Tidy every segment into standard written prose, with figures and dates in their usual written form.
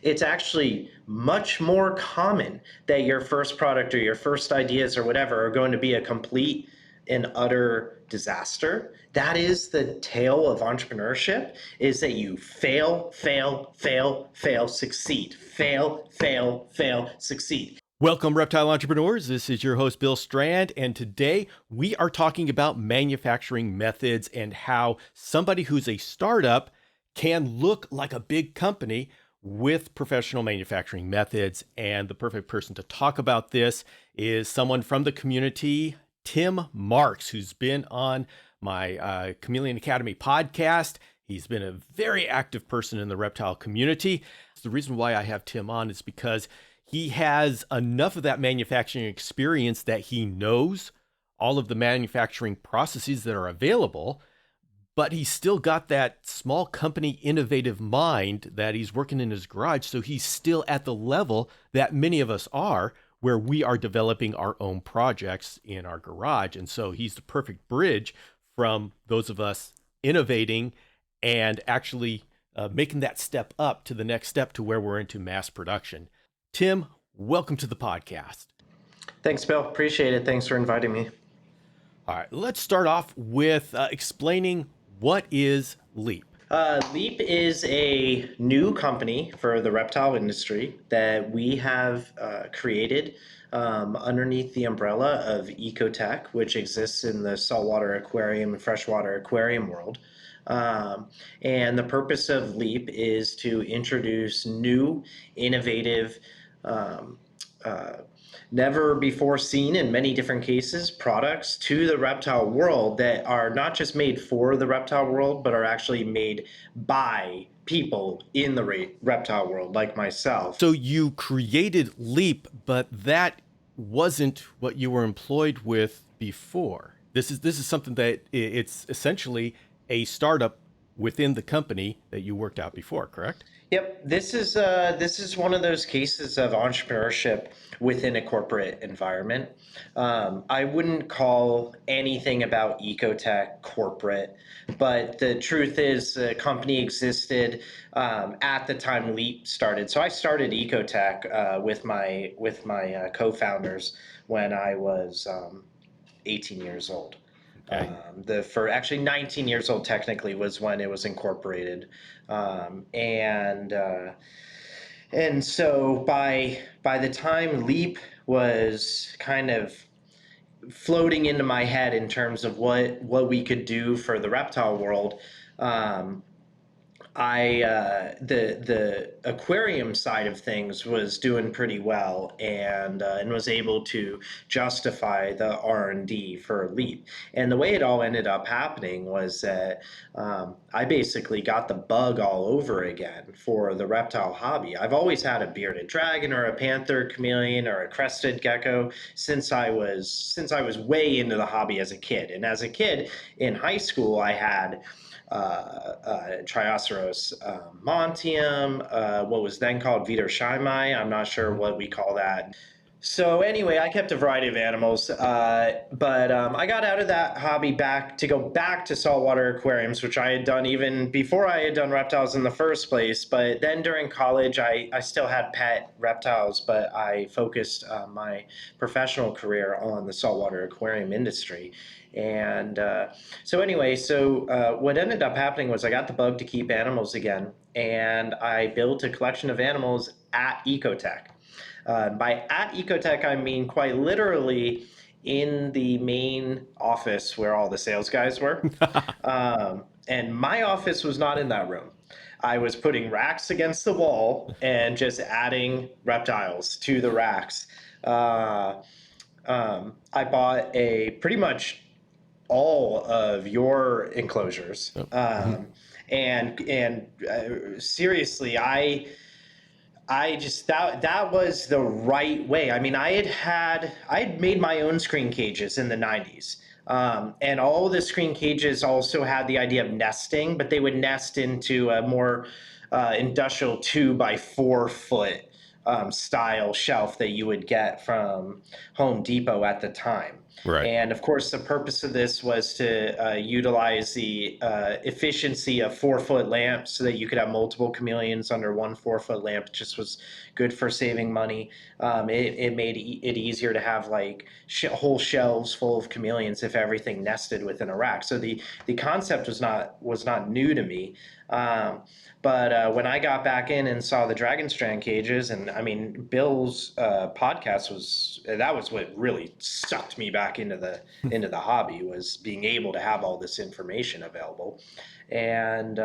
It's actually much more common that your first product or your first ideas or whatever are going to be a complete and utter disaster. That is the tale of entrepreneurship, is that you fail, fail, fail, fail, succeed. Fail, fail, fail, succeed. Welcome, Reptile Entrepreneurs. This is your host, Bill Strand, and today we are talking about manufacturing methods and how somebody who's a startup can look like a big company with professional manufacturing methods. And the perfect person to talk about this is someone from the community, Tim Marks, who's been on my Chameleon Academy podcast. He's been a very active person in the reptile community. The reason why I have Tim on is because he has enough of that manufacturing experience that he knows all of the manufacturing processes that are available, but he's still got that small company innovative mind that he's working in his garage. So he's still at the level that many of us are, where we are developing our own projects in our garage. And so he's the perfect bridge from those of us innovating and actually making that step up to the next step to where we're into mass production. Tim, welcome to the podcast. Thanks, Bill. Appreciate it. Thanks for inviting me. All right, let's start off with explaining what is Leap. Leap is a new company for the reptile industry that we have created underneath the umbrella of Ecotech, which exists in the saltwater aquarium and freshwater aquarium world. And the purpose of Leap is to introduce new, innovative, never before seen in many different cases products to the reptile world that are not just made for the reptile world, but are actually made by people in the reptile world like myself. So you created Leap, but that wasn't what you were employed with before. This is something that it's essentially a startup within the company that you worked out before, correct? Yep, this is one of those cases of entrepreneurship within a corporate environment. I wouldn't call anything about Ecotech corporate, but the truth is the company existed at the time Leap started. So I started Ecotech with my co-founders when I was 18 years old. Okay. For actually 19 years old technically was when it was incorporated, and so by the time Leap was kind of floating into my head in terms of what we could do for the reptile world, the aquarium side of things was doing pretty well, and was able to justify the R&D for Leap. And the way it all ended up happening was that I basically got the bug all over again for the reptile hobby. I've always had a bearded dragon or a panther chameleon or a crested gecko since I was way into the hobby as a kid. And as a kid in high school, I had Trioceros montium, what was then called Wiedersheimei. I'm not sure what we call that. So anyway, I kept a variety of animals, but I got out of that hobby to go back to saltwater aquariums, which I had done even before I had done reptiles in the first place. But then during college, I still had pet reptiles, but I focused my professional career on the saltwater aquarium industry. And so what ended up happening was I got the bug to keep animals again, and I built a collection of animals at Ecotech. By at Ecotech, I mean quite literally in the main office where all the sales guys were. And my office was not in that room. I was putting racks against the wall and just adding reptiles to the racks. I bought pretty much all of your enclosures. Seriously, I just that was the right way. I mean, I had made my own screen cages in the 90s. And all the screen cages also had the idea of nesting, but they would nest into a more industrial 2 by 4 foot style shelf that you would get from Home Depot at the time. Right. And of course, the purpose of this was to utilize the efficiency of 4-foot lamps so that you could have multiple chameleons under one 4-foot lamp. It just was good for saving money. It made it easier to have like whole shelves full of chameleons if everything nested within a rack. So the concept was not new to me. But when I got back in and saw the Dragon Strand cages, and I mean, Bill's podcast was what really sucked me back into the hobby, was being able to have all this information available. And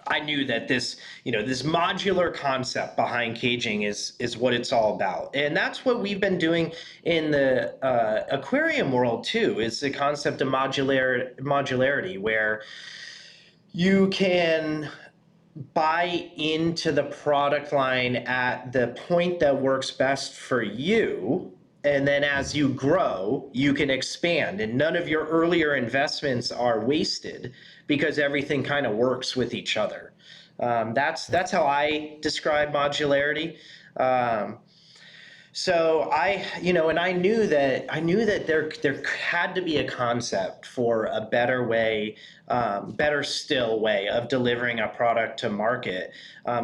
I knew that this modular concept behind caging is what it's all about, and that's what we've been doing in the aquarium world too. Is the concept of modularity, where you can buy into the product line at the point that works best for you. And then as you grow, you can expand, and none of your earlier investments are wasted because everything kind of works with each other. That's how I describe modularity. Um, so and I knew that there had to be a concept for a better way, better still way of delivering a product to market,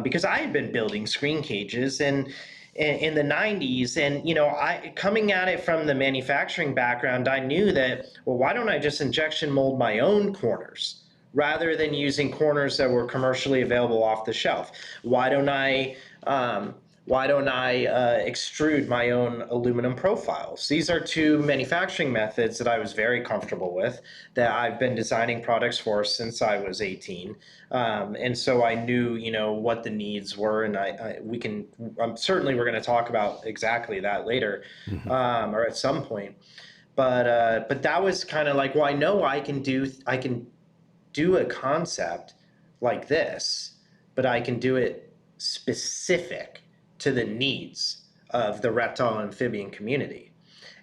because I had been building screen cages and in the 90s, and I, coming at it from the manufacturing background, I knew that, well, why don't I just injection mold my own corners rather than using corners that were commercially available off the shelf? Why don't I um, extrude my own aluminum profiles? These are two manufacturing methods that I was very comfortable with, that I've been designing products for since I was 18. And so I knew, what the needs were, and certainly we're going to talk about exactly that later, Hmm. or at some point. But that was kind of like, well, I know I can do a concept like this, but I can do it specific to the needs of the reptile amphibian community.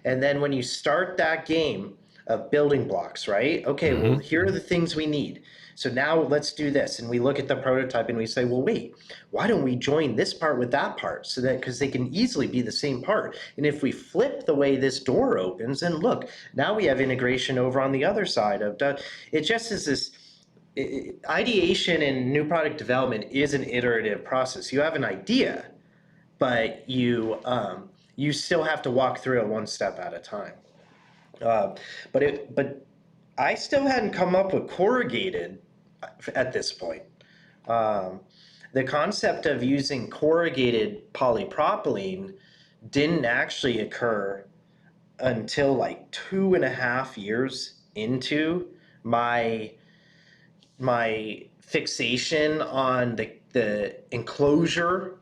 And then when you start that game of building blocks, right? Okay, well, Hmm. here are the things we need. So now let's do this. And we look at the prototype and we say, well, wait, why don't we join this part with that part? So that, because they can easily be the same part. And if we flip the way this door opens, and look, now we have integration over on the other side of it. Just is this ideation and new product development is an iterative process. You have an idea, but you still have to walk through it one step at a time. Uh, but I still hadn't come up with corrugated at this point. Um, the concept of using corrugated polypropylene didn't actually occur until like 2.5 years into my fixation on the enclosure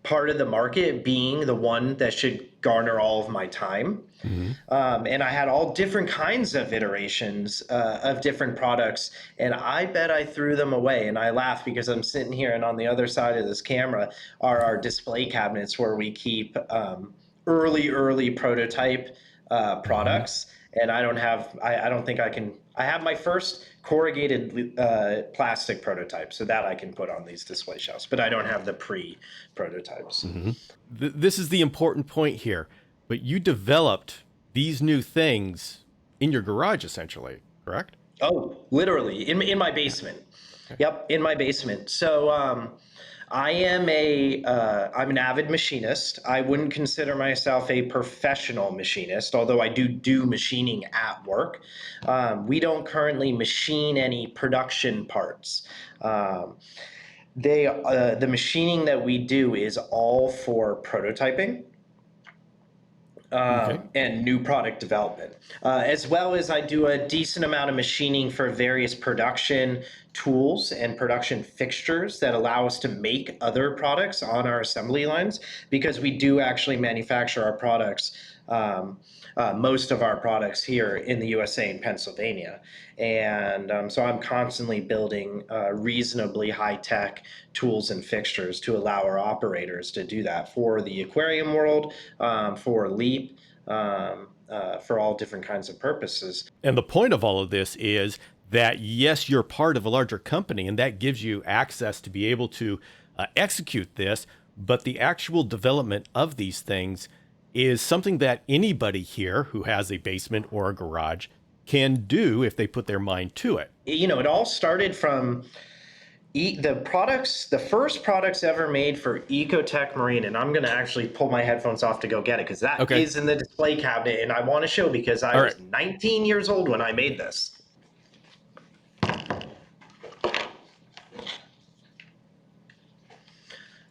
part of the market being the one that should garner all of my time. Hmm. And I had all different kinds of iterations of different products, and I bet I threw them away. And I laugh because I'm sitting here, and on the other side of this camera are our display cabinets where we keep early prototype Hmm. products. And I don't think I can. I have my first corrugated plastic prototype, so that I can put on these display shelves. But I don't have the prototypes. Hmm. This is the important point here. But you developed these new things in your garage, essentially, correct? Oh, literally in my basement. Okay. Yep, in my basement. So I'm an avid machinist. I wouldn't consider myself a professional machinist, although I do machining at work. We don't currently machine any production parts. Um, the machining that we do is all for prototyping Okay. and new product development, as well as I do a decent amount of machining for various production tools and production fixtures that allow us to make other products on our assembly lines, because we do actually manufacture our products, most of our products here in the USA and Pennsylvania. And so I'm constantly building reasonably high tech tools and fixtures to allow our operators to do that for the aquarium world, for LEAP, for all different kinds of purposes. And the point of all of this is that, yes, you're part of a larger company, and that gives you access to be able to execute this, but the actual development of these things is something that anybody here who has a basement or a garage can do if they put their mind to it. You know, it all started from the first products ever made for Ecotech Marine, and I'm going to actually pull my headphones off to go get it because that Okay. is in the display cabinet, and I want to show because I All was right. 19 years old when I made this.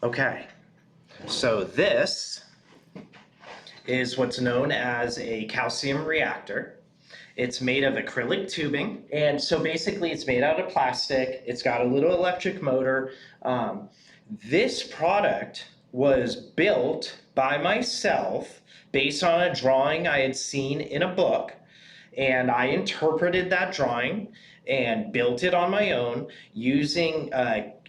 Okay, so this is what's known as a calcium reactor. It's made of acrylic tubing, and so basically it's made out of plastic. It's got a little electric motor. This product was built by myself based on a drawing I had seen in a book, and I interpreted that drawing and built it on my own using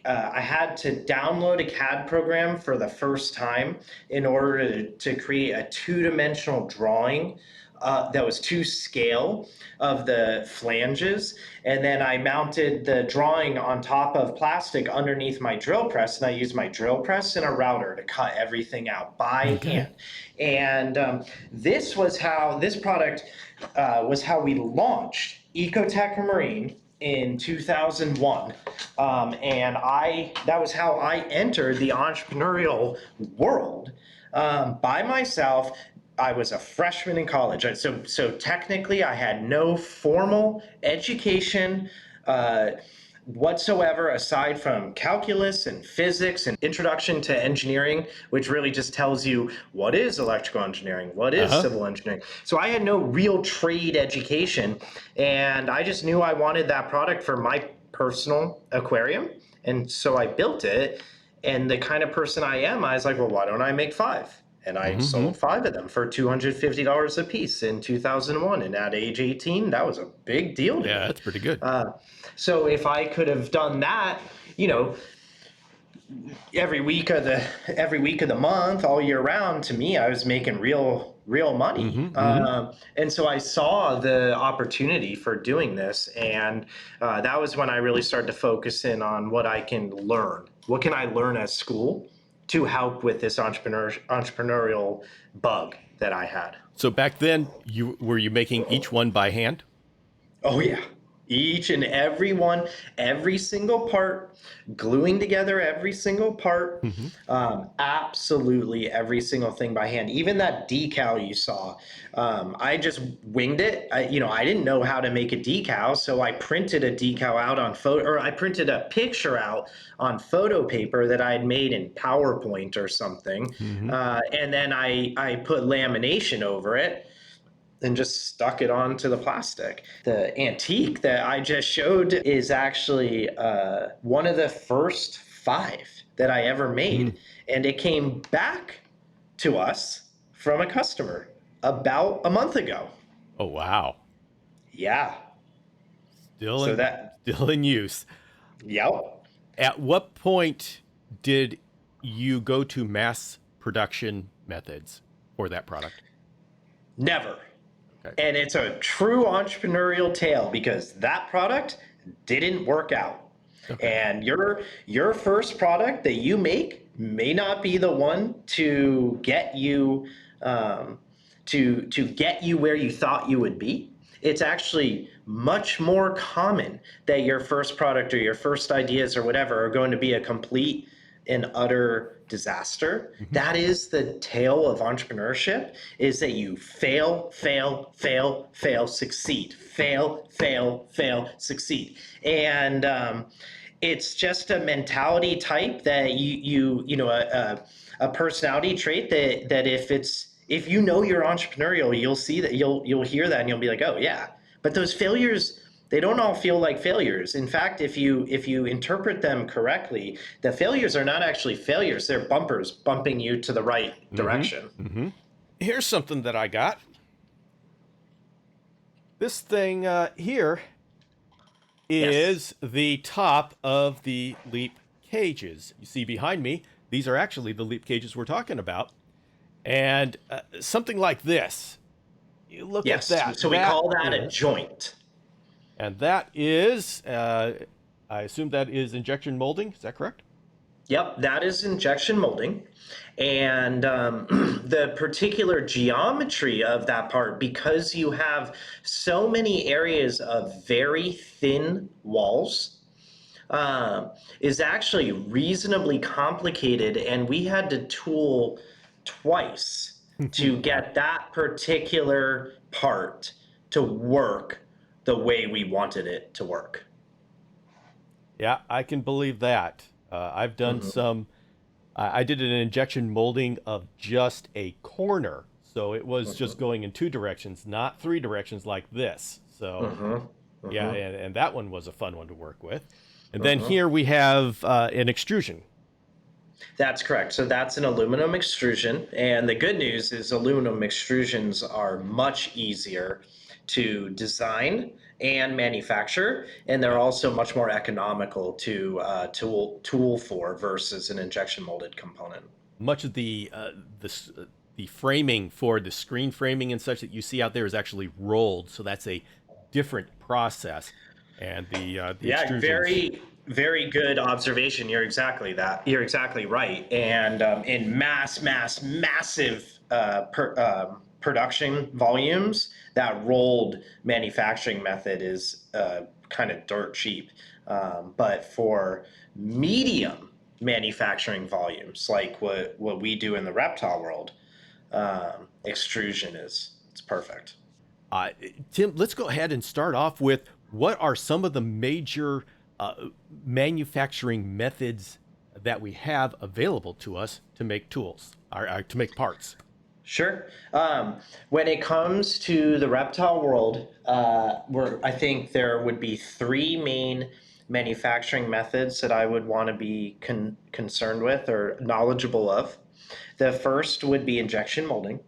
I had to download a Cad program for the first time in order to create a two-dimensional drawing that was to scale of the flanges. And then I mounted the drawing on top of plastic underneath my drill press. And I used my drill press and a router to cut everything out by hand. And this product was how we launched Ecotech Marine in 2001. And that was how I entered the entrepreneurial world by myself. I was a freshman in college. So technically I had no formal education whatsoever aside from calculus and physics and introduction to engineering, which really just tells you what is electrical engineering, what is civil engineering. So I had no real trade education, and I just knew I wanted that product for my personal aquarium. And so I built it, and the kind of person I am, I was like, well, why don't I make 5? And I sold 5 of them for $250 a piece in 2001. And at age 18, that was a big deal to me. Yeah, that's pretty good. So if I could have done that, you know, every week of the month, all year round, to me, I was making real money. And so I saw the opportunity for doing this, and that was when I really started to focus in on what I can learn. What can I learn at school to help with this entrepreneurial bug that I had? So back then, were you making each one by hand? Oh yeah. Each and every one, every single part, gluing together every single part, absolutely every single thing by hand. Even that decal you saw, I just winged it. I didn't know how to make a decal, so I printed a decal out on I printed a picture out on photo paper that I had made in PowerPoint or something, and then I put lamination over it and just stuck it onto the plastic. The antique that I just showed is actually one of the first 5 that I ever made. And it came back to us from a customer about a month ago. Oh, wow. Yeah. Still in use. Yep. At what point did you go to mass production methods for that product? Never. Okay. And it's a true entrepreneurial tale because that product didn't work out. Okay. And your first product that you make may not be the one to get you to get you where you thought you would be. It's actually much more common that your first product or your first ideas or whatever are going to be a complete and utter disaster. That is the tale of entrepreneurship, is that you fail, succeed, fail, succeed. And it's just a mentality type that a personality trait that if you know you're entrepreneurial, you'll see that, you'll hear that and you'll be like, oh yeah. But those failures, they don't all feel like failures. In fact, if you interpret them correctly, the failures are not actually failures. They're bumpers bumping you to the right direction. Here's something that I got. This thing here is the top of the leap cages. You see behind me, these are actually the leap cages we're talking about. And something like this. You look at that. So we call that a joint. And that is, I assume that is injection molding. Is that correct? Yep, that is injection molding. And the particular geometry of that part, because you have so many areas of very thin walls, is actually reasonably complicated. And we had to tool twice to Yeah. get that particular part to work the way we wanted it to work. Yeah, I can believe that. I've done Hmm. some, I did an injection molding of just a corner. So it was just Hmm. going in two directions, not three directions like this. So Hmm. yeah, Hmm. and that one was a fun one to work with. And then Hmm. here we have an extrusion. That's correct. So that's an aluminum extrusion. And the good news is aluminum extrusions are much easier to design and manufacture, and they're Yeah. also much more economical to tool for versus an injection molded component. Much of the framing for the screen framing and such that you see out there is actually rolled, so that's a different process. And the Yeah, extrusions, very good observation. You're exactly right. And in massive production volumes, that rolled manufacturing method is kind of dirt cheap. But for medium manufacturing volumes, like what we do in the reptile world, extrusion is it's perfect. uh, Tim, let's go ahead and start off with what are some of the major manufacturing methods that we have available to us to make tools or to make parts. Sure. When it comes to the reptile world, I think there would be three main manufacturing methods that I would want to be concerned with or knowledgeable of. The first would be injection molding.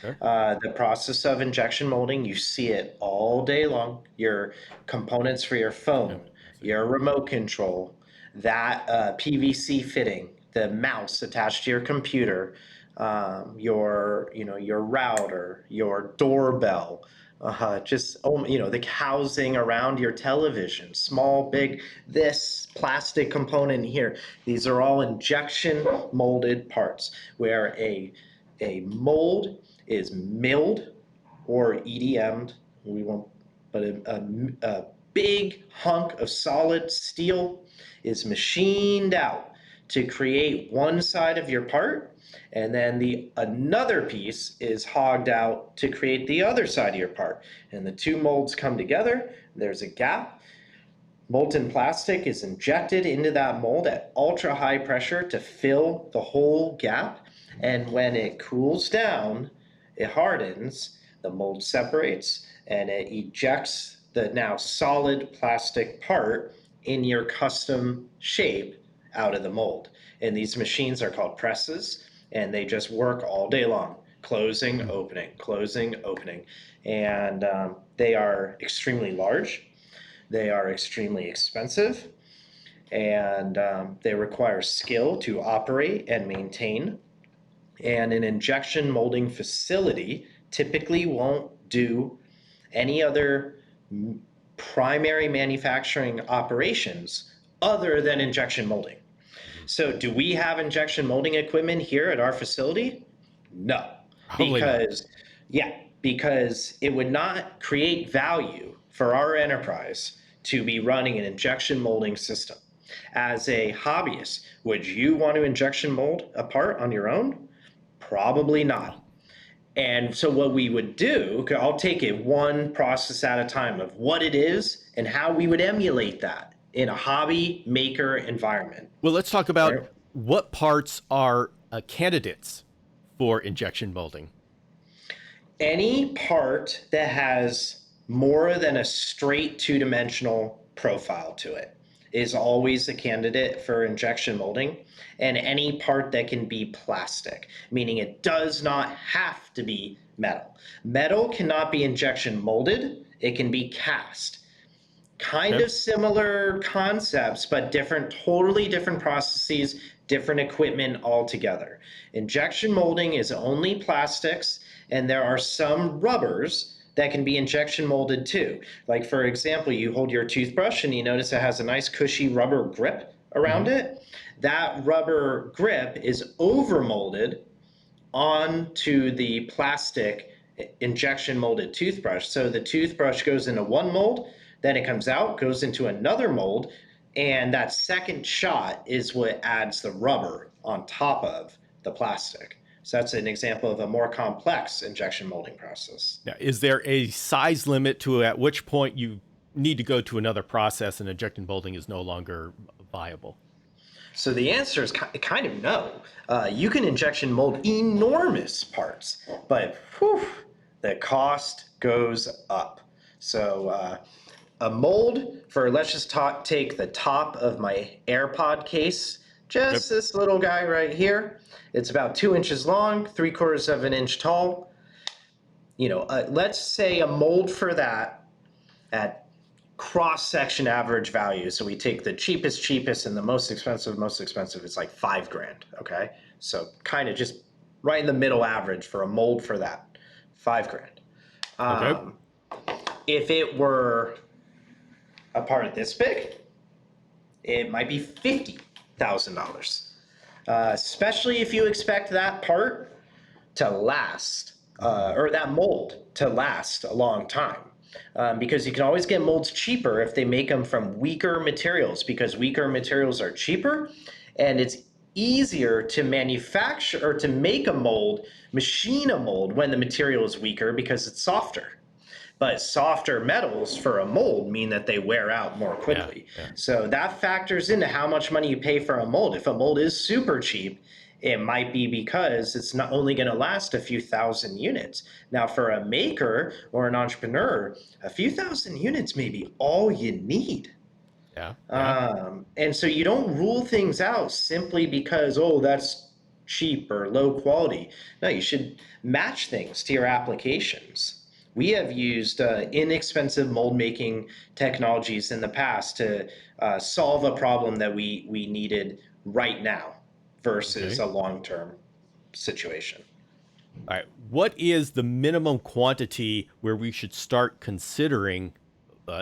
Okay. The process of injection molding, you see it all day long. Your components for your Yeah, phone, I see. your remote control, that PVC fitting, the mouse attached to your computer, your router, your doorbell, just the housing around your television, small, big, this plastic component here. These are all injection molded parts where a mold is milled or EDM'd. We won't, but a big hunk of solid steel is machined out to create one side of your part, and then the another piece is hogged out to create the other side of your part. And the two molds come together. There's a gap. Molten plastic is injected into that mold at ultra high pressure to fill the whole gap. And when it cools down, it hardens, the mold separates, and it ejects the now solid plastic part in your custom shape out of the mold. And these machines are called presses, and they just work all day long, closing, Mhm. opening, closing, opening. And they are extremely large, they are extremely expensive, and they require skill to operate and maintain. And an injection molding facility typically won't do any other primary manufacturing operations other than injection molding. Mhm. So, do we have injection molding equipment here at our facility? No, Probably not. because, yeah, because it would not create value for our enterprise to be running an injection molding system. As a hobbyist, would you want to injection mold a part on your own? Probably No. not. And so, what we would do, I'll take it one process at a time of what it is and how we would emulate that in a hobby maker environment. Well, let's talk All about right. what parts are candidates for injection molding. Any part that has more than a straight two-dimensional profile to it is always a candidate for injection molding. And any part that can be plastic, meaning it does not have to be metal. Metal cannot be injection molded, it can be cast. Kind Okay. of similar concepts, but totally different processes, different equipment altogether. Injection molding is only plastics, and there are some rubbers that can be injection molded too. Like, for example, you hold your toothbrush and you notice it has a nice cushy rubber grip. around it, that rubber grip is overmolded onto the plastic injection molded toothbrush. So the toothbrush goes into one mold, then it comes out, goes into another mold, and that second shot is what adds the rubber on top of the plastic. So that's an example of a more complex injection molding process. Now, is there a size limit to at which point you need to go to another process and injection molding is no longer viable? So the answer is kind of no. You can injection mold enormous parts, but whew, the cost goes up. So a mold for, let's just take the top of my AirPod case, just this little guy right here. It's about 2 inches long, 3/4 of an inch tall. Let's say a mold for that at cross-section average value. So we take the cheapest, and the most expensive, it's like $5,000, okay? So kind of just right in the middle average for a mold for that, $5,000. Okay. If it were a part this big, it might be $50,000. Especially if you expect that part to last, or that mold to last a long time. Because you can always get molds cheaper if they make them from weaker materials, because weaker materials are cheaper and it's easier to manufacture or to make a mold, machine a mold when the material is weaker because it's softer. But softer metals for a mold mean that they wear out more quickly. Yeah. So that factors into how much money you pay for a mold. If a mold is super cheap, it might be because it's not only going to last a few thousand units. Now, for a maker or an entrepreneur, a few thousand units may be all you need. Yeah. And so you don't rule things out simply because, oh, that's cheap or low quality. No, you should match things to your applications. We have used inexpensive mold making technologies in the past to solve a problem that we needed right now versus a long-term situation. All right. What is the minimum quantity where we should start considering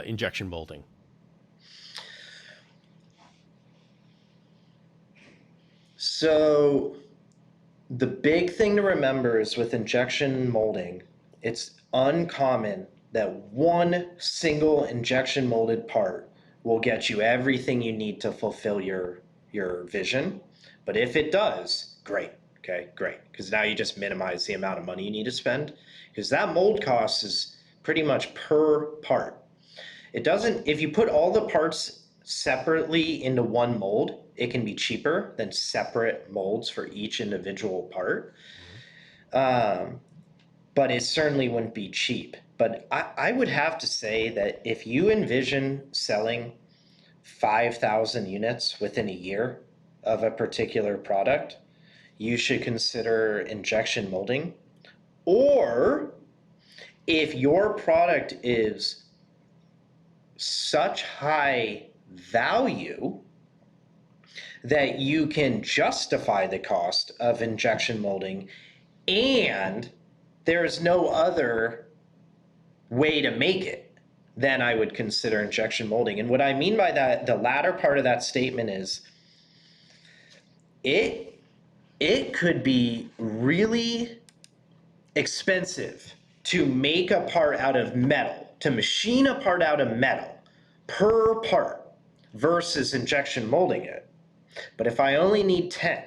injection molding? So the big thing to remember is with injection molding, it's uncommon that one single injection molded part will get you everything you need to fulfill your vision. But if it does, great. Okay, great. Because now you just minimize the amount of money you need to spend. Because that mold cost is pretty much per part. It doesn't, if you put all the parts separately into one mold, it can be cheaper than separate molds for each individual part. But it certainly wouldn't be cheap. But I would have to say that if you envision selling 5,000 units within a year of a particular product, you should consider injection molding. Or if your product is such high value that you can justify the cost of injection molding and there's no other way to make it, then I would consider injection molding. And what I mean by that, the latter part of that statement is it could be really expensive to make a part out of metal, to machine a part out of metal per part versus injection molding it. But if I only need 10,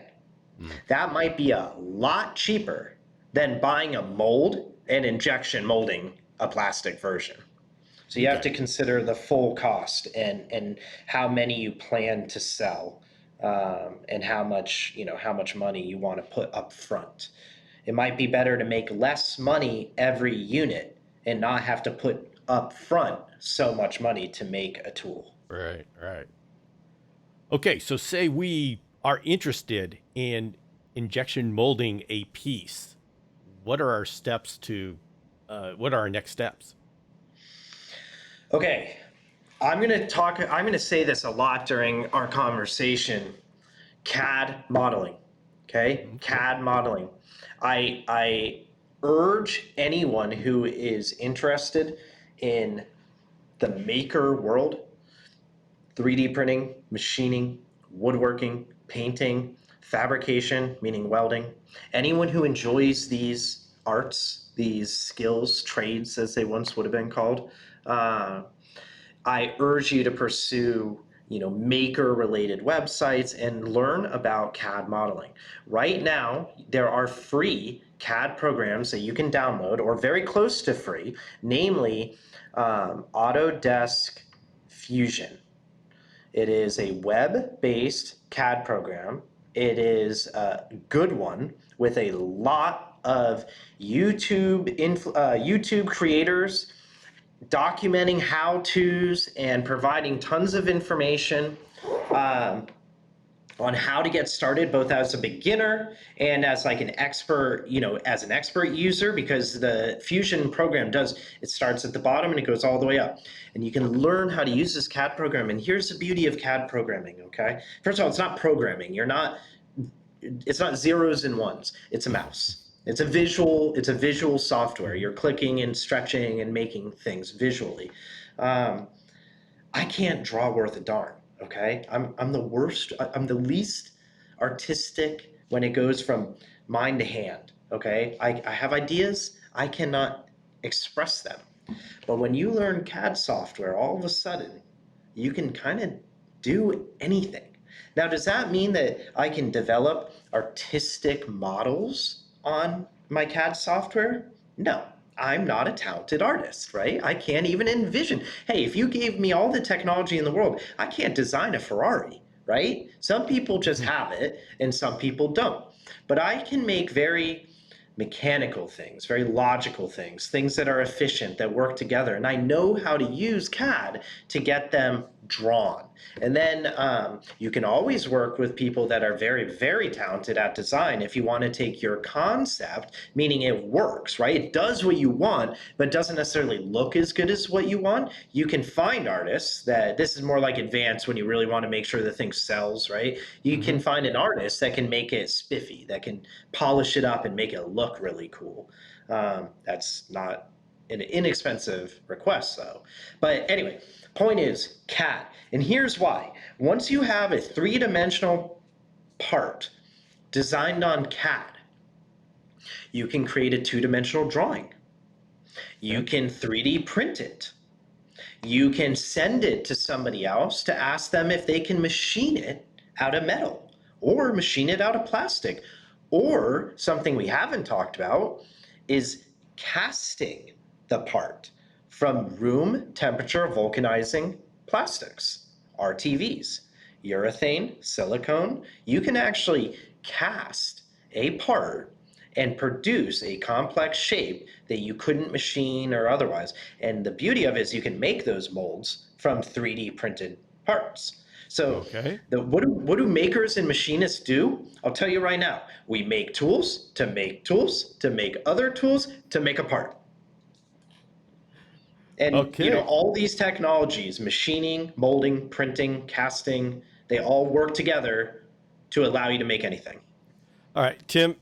that might be a lot cheaper than buying a mold and injection molding a plastic version. So you have to consider the full cost and how many you plan to sell, and how much money you want to put up front. It might be better to make less money every unit and not have to put up front so much money to make a tool. Right. Okay, so say we are interested in injection molding a piece. What are our steps what are our next steps? Okay, I'm going to say this a lot during our conversation. Cad modeling. Okay? Cad modeling. I urge anyone who is interested in the maker world, 3D printing, machining, woodworking, painting, fabrication, meaning welding. Anyone who enjoys these arts, these skills, trades, as they once would have been called, uh, I urge you to pursue, maker related websites and learn about CAD modeling. Right now, there are free CAD programs that you can download or very close to free, namely Autodesk Fusion. It is a web-based CAD program. It is a good one with a lot of YouTube creators documenting how-tos and providing tons of information um, on how to get started, both as a beginner and as like an expert, as an expert user, because the Fusion program it starts at the bottom and it goes all the way up. And you can learn how to use this CAD program. And here's the beauty of CAD programming, okay? First of all, it's not programming. It's not zeros and ones. It's a mouse. It's a visual software. You're clicking and stretching and making things visually. I can't draw worth a darn. Okay, I'm the worst. I'm the least artistic when it goes from mind to hand. Okay, I have ideas. I cannot express them. But when you learn CAD software, all of a sudden, you can kind of do anything. Now, does that mean that I can develop artistic models on my CAD software? No, I'm not a talented artist, right? I can't even envision. Hey, if you gave me all the technology in the world, I can't design a Ferrari, right? Some people just have it and some people don't. But I can make very mechanical things, very logical things, things that are efficient, that work together. And I know how to use CAD to get them drawn. And then you can always work with people that are very, very talented at design if you want to take your concept, meaning it works, right? It does what you want, but doesn't necessarily look as good as what you want. You can find artists that this is more like advanced when you really want to make sure the thing sells, right? You can find an artist that can make it spiffy, that can polish it up and make it look really cool. That's not an inexpensive request, though. But anyway, point is CAD. And here's why. Once you have a three-dimensional part designed on CAD, you can create a two-dimensional drawing. You can 3D print it. You can send it to somebody else to ask them if they can machine it out of metal or machine it out of plastic. Or something we haven't talked about is casting the part from room temperature vulcanizing plastics, RTVs, urethane, silicone. You can actually cast a part and produce a complex shape that you couldn't machine or otherwise. And the beauty of it is you can make those molds from 3D printed parts. So Okay. what do makers and machinists do? I'll tell you right now. We make tools, to make other tools, to make a part. And Okay. all these technologies, machining, molding, printing, casting, they all work together to allow you to make anything. All right, Tim,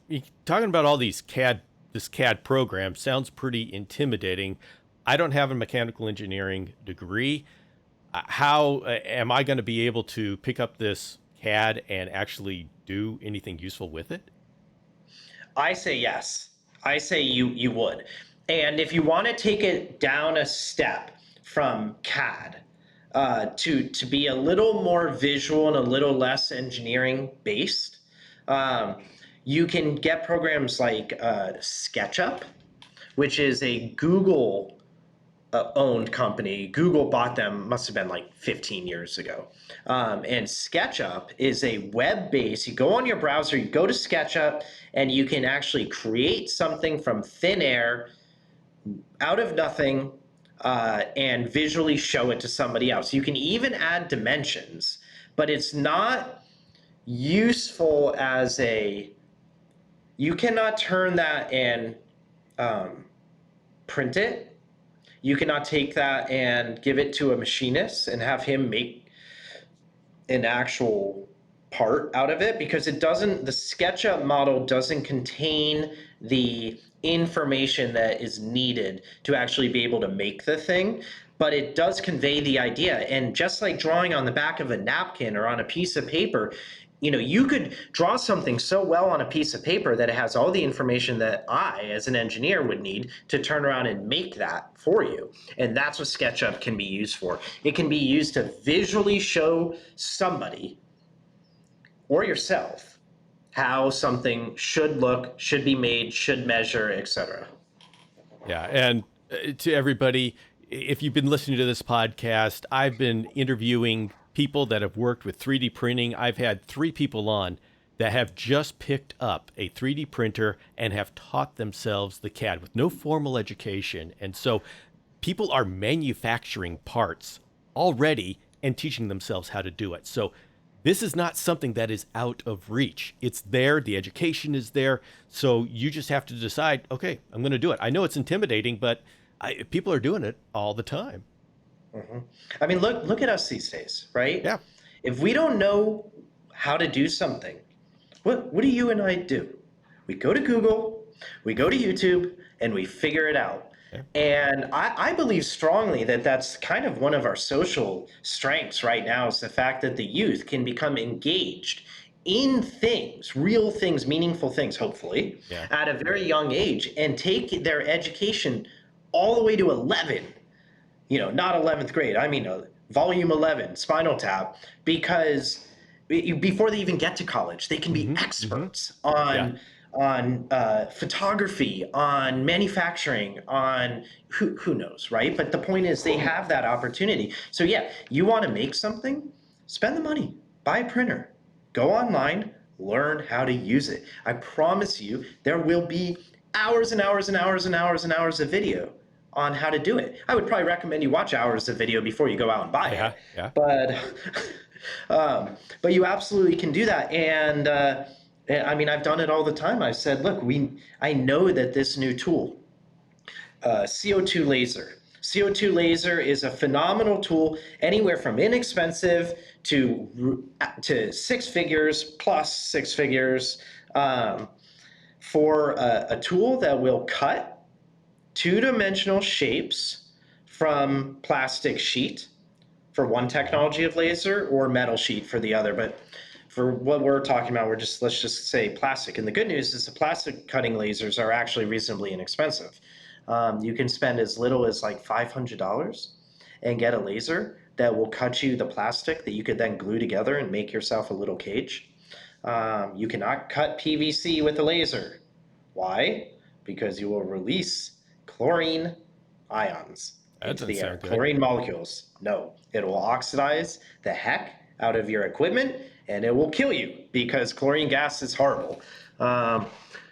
talking about all this CAD program sounds pretty intimidating. I don't have a mechanical engineering degree. How am I going to be able to pick up this CAD and actually do anything useful with it? I say yes. I say you would. And if you want to take it down a step from CAD to be a little more visual and a little less engineering based, um, you can get programs like SketchUp, which is a Google owned company. Google bought them, must have been like 15 years ago. And SketchUp is a web based, you go on your browser, you go to SketchUp, and you can actually create something from thin air, out of nothing, and visually show it to somebody else. You can even add dimensions, but it's not useful as you cannot turn that and print it. You cannot take that and give it to a machinist and have him make an actual part out of it, because the SketchUp model doesn't contain the information that is needed to actually be able to make the thing, but it does convey the idea. And just like drawing on the back of a napkin or on a piece of paper, you could draw something so well on a piece of paper that it has all the information that I, as an engineer, would need to turn around and make that for you. And that's what SketchUp can be used for. It can be used to visually show somebody or yourself how something should look, should be made, should measure, etc. Yeah. And to everybody, if you've been listening to this podcast, I've been interviewing people that have worked with 3D printing. I've had 3 people on that have just picked up a 3D printer and have taught themselves the CAD with no formal education. And so people are manufacturing parts already and teaching themselves how to do it. So this is not something that is out of reach. It's there. The education is there. So you just have to decide, okay, I'm going to do it. I know it's intimidating, but people are doing it all the time. Mm-hmm. I mean, look at us these days, right? Yeah. If we don't know how to do something, what do you and I do? We go to Google, we go to YouTube, and we figure it out. Yeah. And I believe strongly that that's kind of one of our social strengths right now, is the fact that the youth can become engaged in things, real things, meaningful things, hopefully, Yeah. at a very young age, and take their education all the way to 11, not 11th grade. I mean, volume 11, Spinal Tap, because before they even get to college, they can be experts on photography, on manufacturing, on who knows, right? But the point is, they have that opportunity. So yeah, you want to make something, spend the money, buy a printer, go online, learn how to use it. I promise you, there will be hours and hours and hours and hours and hours of video on how to do it. I would probably recommend you watch hours of video before you go out and buy it. Yeah. But you absolutely can do that. And I mean, I've done it all the time. I've said, look, I know that this new tool, CO2 laser. CO2 laser is a phenomenal tool, anywhere from inexpensive to 6 figures plus 6 figures, for a tool that will cut 2-dimensional shapes from plastic sheet for one technology of laser, or metal sheet for the other. But for what we're talking about, let's just say plastic. And the good news is the plastic cutting lasers are actually reasonably inexpensive. You can spend as little as like $500 and get a laser that will cut you the plastic that you could then glue together and make yourself a little cage. You cannot cut PVC with a laser. Why? Because you will release chlorine ions into the air. Chlorine molecules. No, it will oxidize the heck out of your equipment, and it will kill you, because chlorine gas is horrible.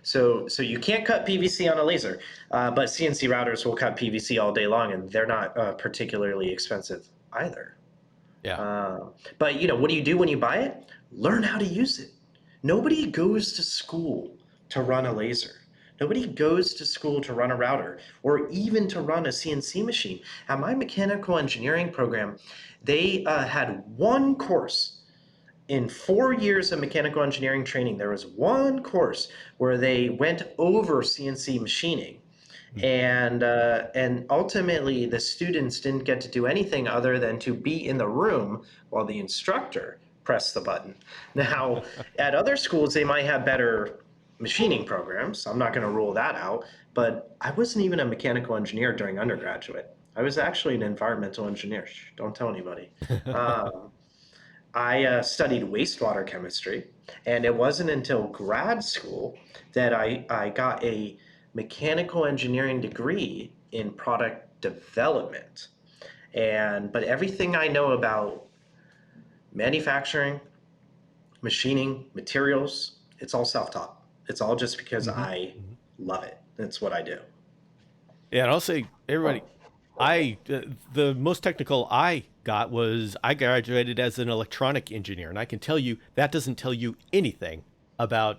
So you can't cut PVC on a laser, but CNC routers will cut PVC all day long, and they're not particularly expensive either. Yeah. But what do you do when you buy it? Learn how to use it. Nobody goes to school to run a laser. Nobody goes to school to run a router, or even to run a CNC machine. At my mechanical engineering program, they had one course. In 4 years of mechanical engineering training, there was one course where they went over CNC machining. And ultimately, the students didn't get to do anything other than to be in the room while the instructor pressed the button. Now, at other schools, they might have better machining programs. I'm not going to rule that out, but I wasn't even a mechanical engineer during undergraduate. I was actually an environmental engineer. Shh, don't tell anybody. I studied wastewater chemistry, and it wasn't until grad school that I got a mechanical engineering degree in product development. But everything I know about manufacturing, machining, materials, it's all self-taught. It's all just because I love it. That's what I do. Yeah, and I'll say, everybody, the most technical I got was I graduated as an electronic engineer, and I can tell you that doesn't tell you anything about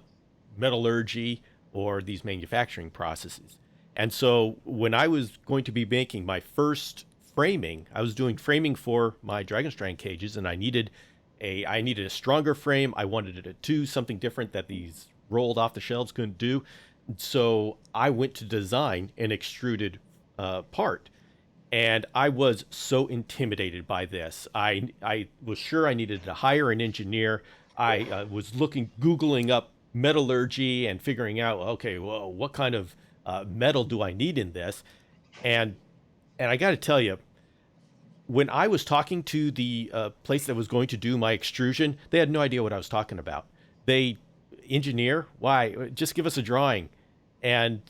metallurgy or these manufacturing processes. And so when I was going to be making my first framing, I was doing framing for my Dragonstrand cages, and I needed I needed a stronger frame. I wanted it to do something different that these rolled off the shelves couldn't do. So I went to design an extruded part, and I was so intimidated by this. I was sure I needed to hire an engineer. I was googling up metallurgy and figuring out, okay, well, what kind of metal do I need in this? And and I got to tell you, when I was talking to the place that was going to do my extrusion, they had no idea what I was talking about. They engineer, why? Just give us a drawing, and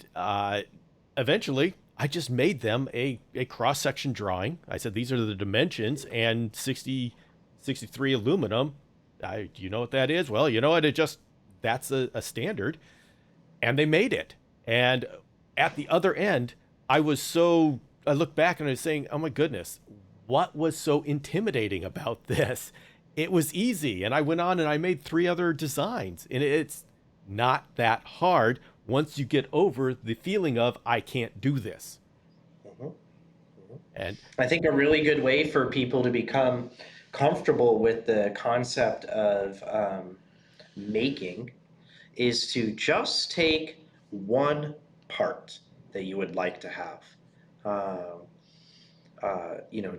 eventually, I just made them a cross section drawing. I said these are the dimensions and 63 aluminum. Do you know what that is? Well, you know what? That's a standard, and they made it. And at the other end, I look back and I was saying, oh my goodness, what was so intimidating about this? It was easy. And I went on and I made 3 other designs. And it's not that hard once you get over the feeling of, I can't do this. Mhm. Mhm. And I think a really good way for people to become comfortable with the concept of making is to just take one part that you would like to have. Um,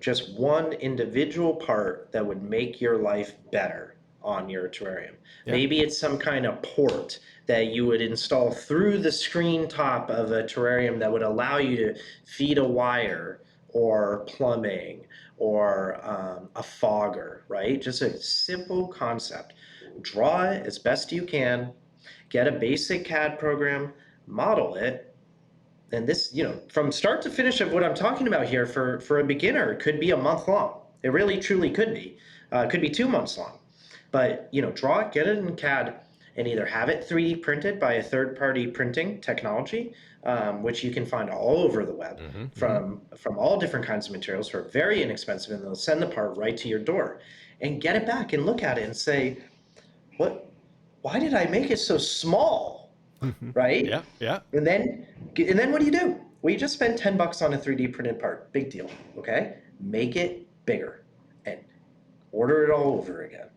just one individual part that would make your life better on your terrarium. yeah. Maybe it's some kind of port that you would install through the screen top of a terrarium that would allow you to feed a wire or plumbing or a fogger, right? Just a simple concept. Draw it as best you can, get a basic CAD program, model it, and this, from start to finish of what I'm talking about here for a beginner could be a month long. It really truly could be. It could be 2 months long. But draw it, get it in CAD, and either have it 3D printed by a third-party printing technology, which you can find all over the web Mm-hmm, mm-hmm. from all different kinds of materials for very inexpensive, and they'll send the part right to your door. And get it back and look at it and say, what? Why did I make it so small? Right? Yeah, yeah. And then what do? Well, you just spend $10 on a 3D printed part. Big deal. Okay? Make it bigger and order it all over again.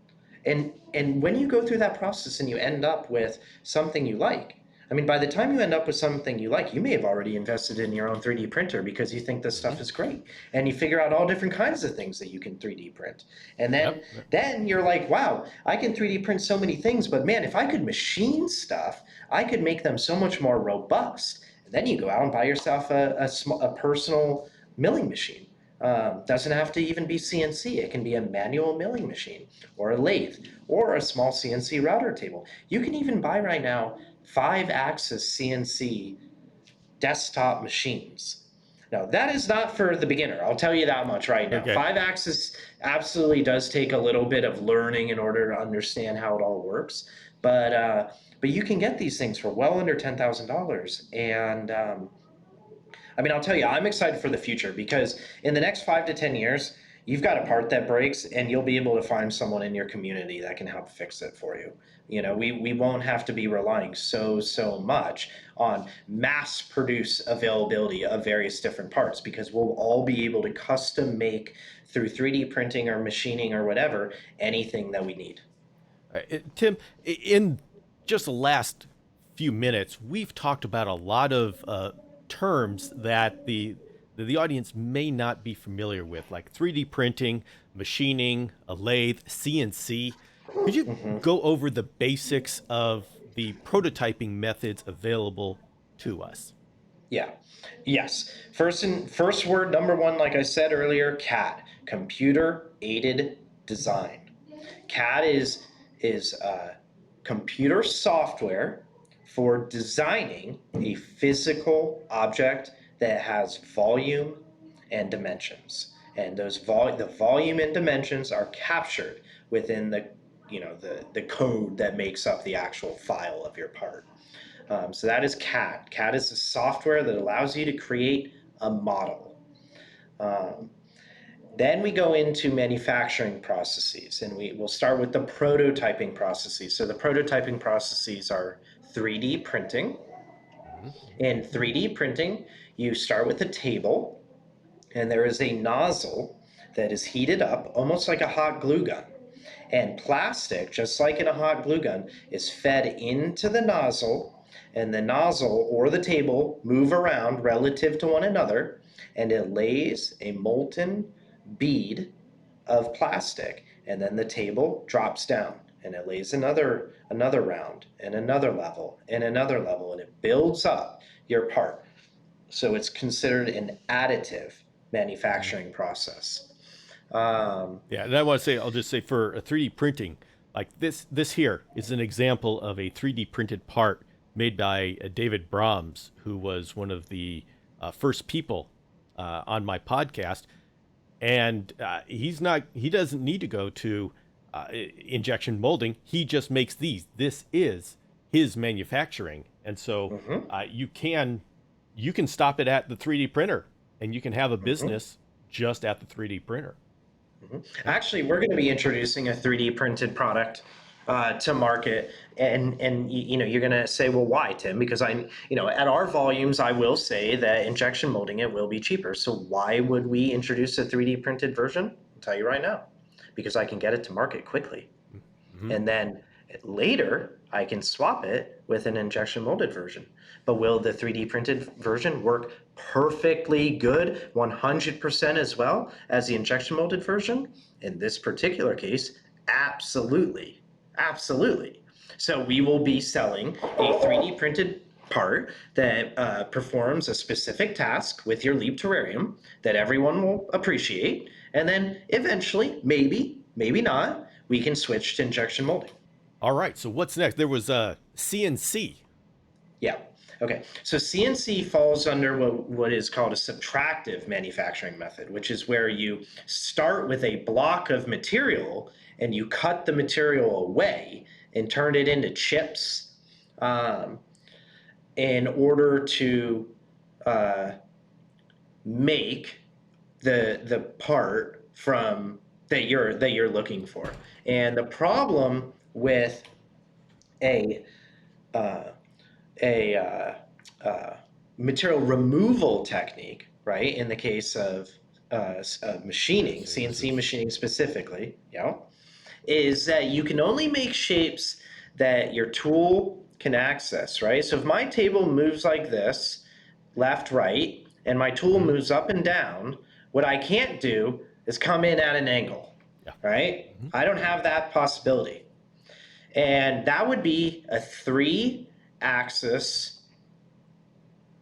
And when you go through that process and you end up with something you like, I mean, by the time you end up with something you like, you may have already invested in your own 3D printer because you think this Mm-hmm. stuff is great. And you figure out all different kinds of things that you can 3D print. And then Yep. then you're like, wow, I can 3D print so many things, but man, if I could machine stuff, I could make them so much more robust. And then you go out and buy yourself a personal milling machine. Doesn't have to even be CNC. It can be a manual milling machine or a lathe or a small CNC router table. You can even buy right now 5-axis CNC desktop machines. Now, that is not for the beginner. I'll tell you that much right now. Okay. 5-axis absolutely does take a little bit of learning in order to understand how it all works. But you can get these things for well under $10,000. And I mean, I'll tell you, I'm excited for the future because in the next 5 to 10 years, you've got a part that breaks and you'll be able to find someone in your community that can help fix it for you. We won't have to be relying so much on mass produce availability of various different parts because we'll all be able to custom make through 3D printing or machining or whatever anything that we need. Tim, in just the last few minutes, we've talked about a lot of terms that the audience may not be familiar with, like 3D printing, machining, a lathe, CNC. Could you go over the basics of the prototyping methods available to us? Yeah. Yes. First word number one, like I said earlier, CAD, computer aided design. CAD is computer software for designing a physical object that has volume and dimensions. And the volume and dimensions are captured within the code that makes up the actual file of your part. So that is CAD. CAD is the software that allows you to create a model. Um, then we go into manufacturing processes, and we'll start with the prototyping processes. So the prototyping processes are 3D printing. Mm-hmm. In 3D printing, you start with a table, and there is a nozzle that is heated up, almost like a hot glue gun. And plastic, just like in a hot glue gun, is fed into the nozzle, and the nozzle or the table move around relative to one another, and it lays a molten bead of plastic, and then the table drops down and it lays another round and another level and another level, and it builds up your part. So it's considered an additive manufacturing process. Yeah, and I want to say, I'll just say for a 3D printing, like this here is an example of a 3D printed part made by David Brahms, who was one of the first people on my podcast. And he doesn't need to go to injection molding. He just makes these. This is his manufacturing. And so you can stop it at the 3D printer, and you can have a business just at the 3D printer. Actually, we're going to be introducing a 3D printed product to market, and you're going to say, well, why, Tim? Because at our volumes, I will say that injection molding it will be cheaper. So why would we introduce a 3D printed version? I'll tell you right now, because I can get it to market quickly, and then later I can swap it with an injection molded version. But will the 3D printed version work perfectly good, 100% as well as the injection molded version? In this particular case, absolutely. Absolutely. So we will be selling a 3D printed part that performs a specific task with your Leap terrarium that everyone will appreciate. And then eventually, maybe not, we can switch to injection molding. All right. So what's next? There was a CNC. Yeah. Okay. So CNC falls under what is called a subtractive manufacturing method, which is where you start with a block of material and you cut the material away and turn it into chips in order to make the part from that you're looking for. And the problem with a material removal technique, right? In the case of machining, CNC machining specifically, is that you can only make shapes that your tool can access, right? So if my table moves like this, left, right, and my tool moves up and down, what I can't do is come in at an angle, right? I don't have that possibility. And that would be a 3-axis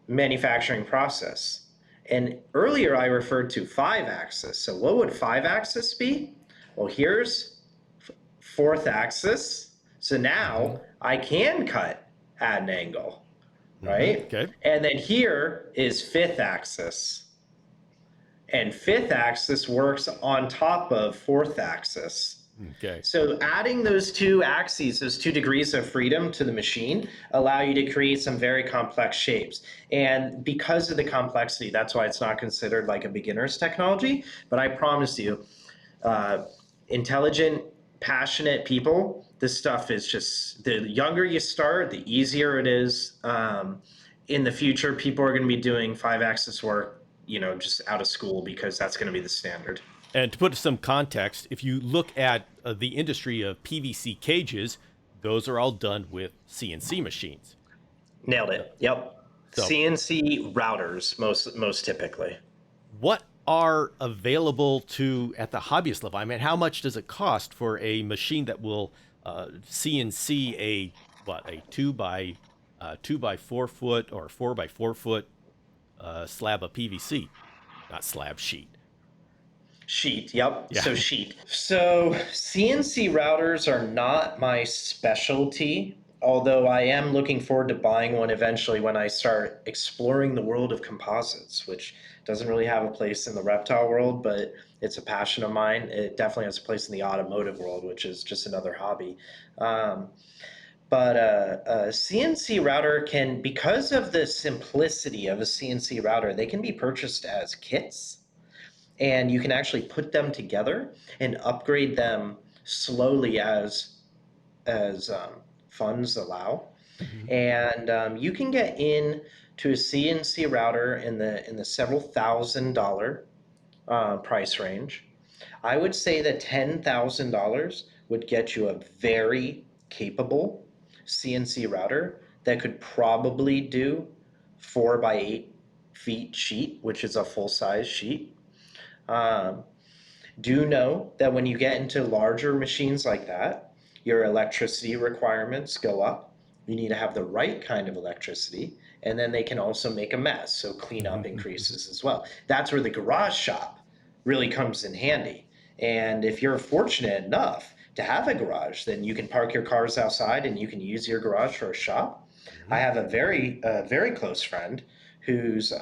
manufacturing process. And earlier I referred to 5-axis. So what would 5-axis be? Well, here's 4th axis. So now I can cut at an angle, right? Okay. And then here is 5th axis. And 5th axis works on top of 4th axis. Okay. So adding those 2 axes, those 2 degrees of freedom to the machine, allow you to create some very complex shapes. And because of the complexity, that's why it's not considered like a beginner's technology. But I promise you, intelligent, passionate people, this stuff is just, the younger you start, the easier it is. In the future, people are going to be doing 5-axis work, just out of school, because that's going to be the standard. And to put some context, if you look at the industry of PVC cages, those are all done with CNC machines. Nailed it. Yep. So, CNC routers, most typically. What are available at the hobbyist level? I mean, how much does it cost for a machine that will CNC a 2 by 4 foot or 4 by 4 foot slab of PVC, not slab, sheet? Sheet, yep. Yeah. So sheet. So CNC routers are not my specialty, although I am looking forward to buying one eventually when I start exploring the world of composites, which doesn't really have a place in the reptile world, but it's a passion of mine. It definitely has a place in the automotive world, which is just another hobby. But a CNC router can, because of the simplicity of a CNC router, they can be purchased as kits. And you can actually put them together and upgrade them slowly as funds allow. And you can get in to a CNC router in the several $1,000s price range. I would say that $10,000 would get you a very capable CNC router that could probably do 4 by 8 feet sheet, which is a full-size sheet. Um, do know that when you get into larger machines like that, your electricity requirements go up. You need to have the right kind of electricity, and then they can also make a mess, so cleanup increases as well. That's where the garage shop really comes in handy. And if you're fortunate enough to have a garage, then you can park your cars outside and you can use your garage for a shop. I have a very close friend whose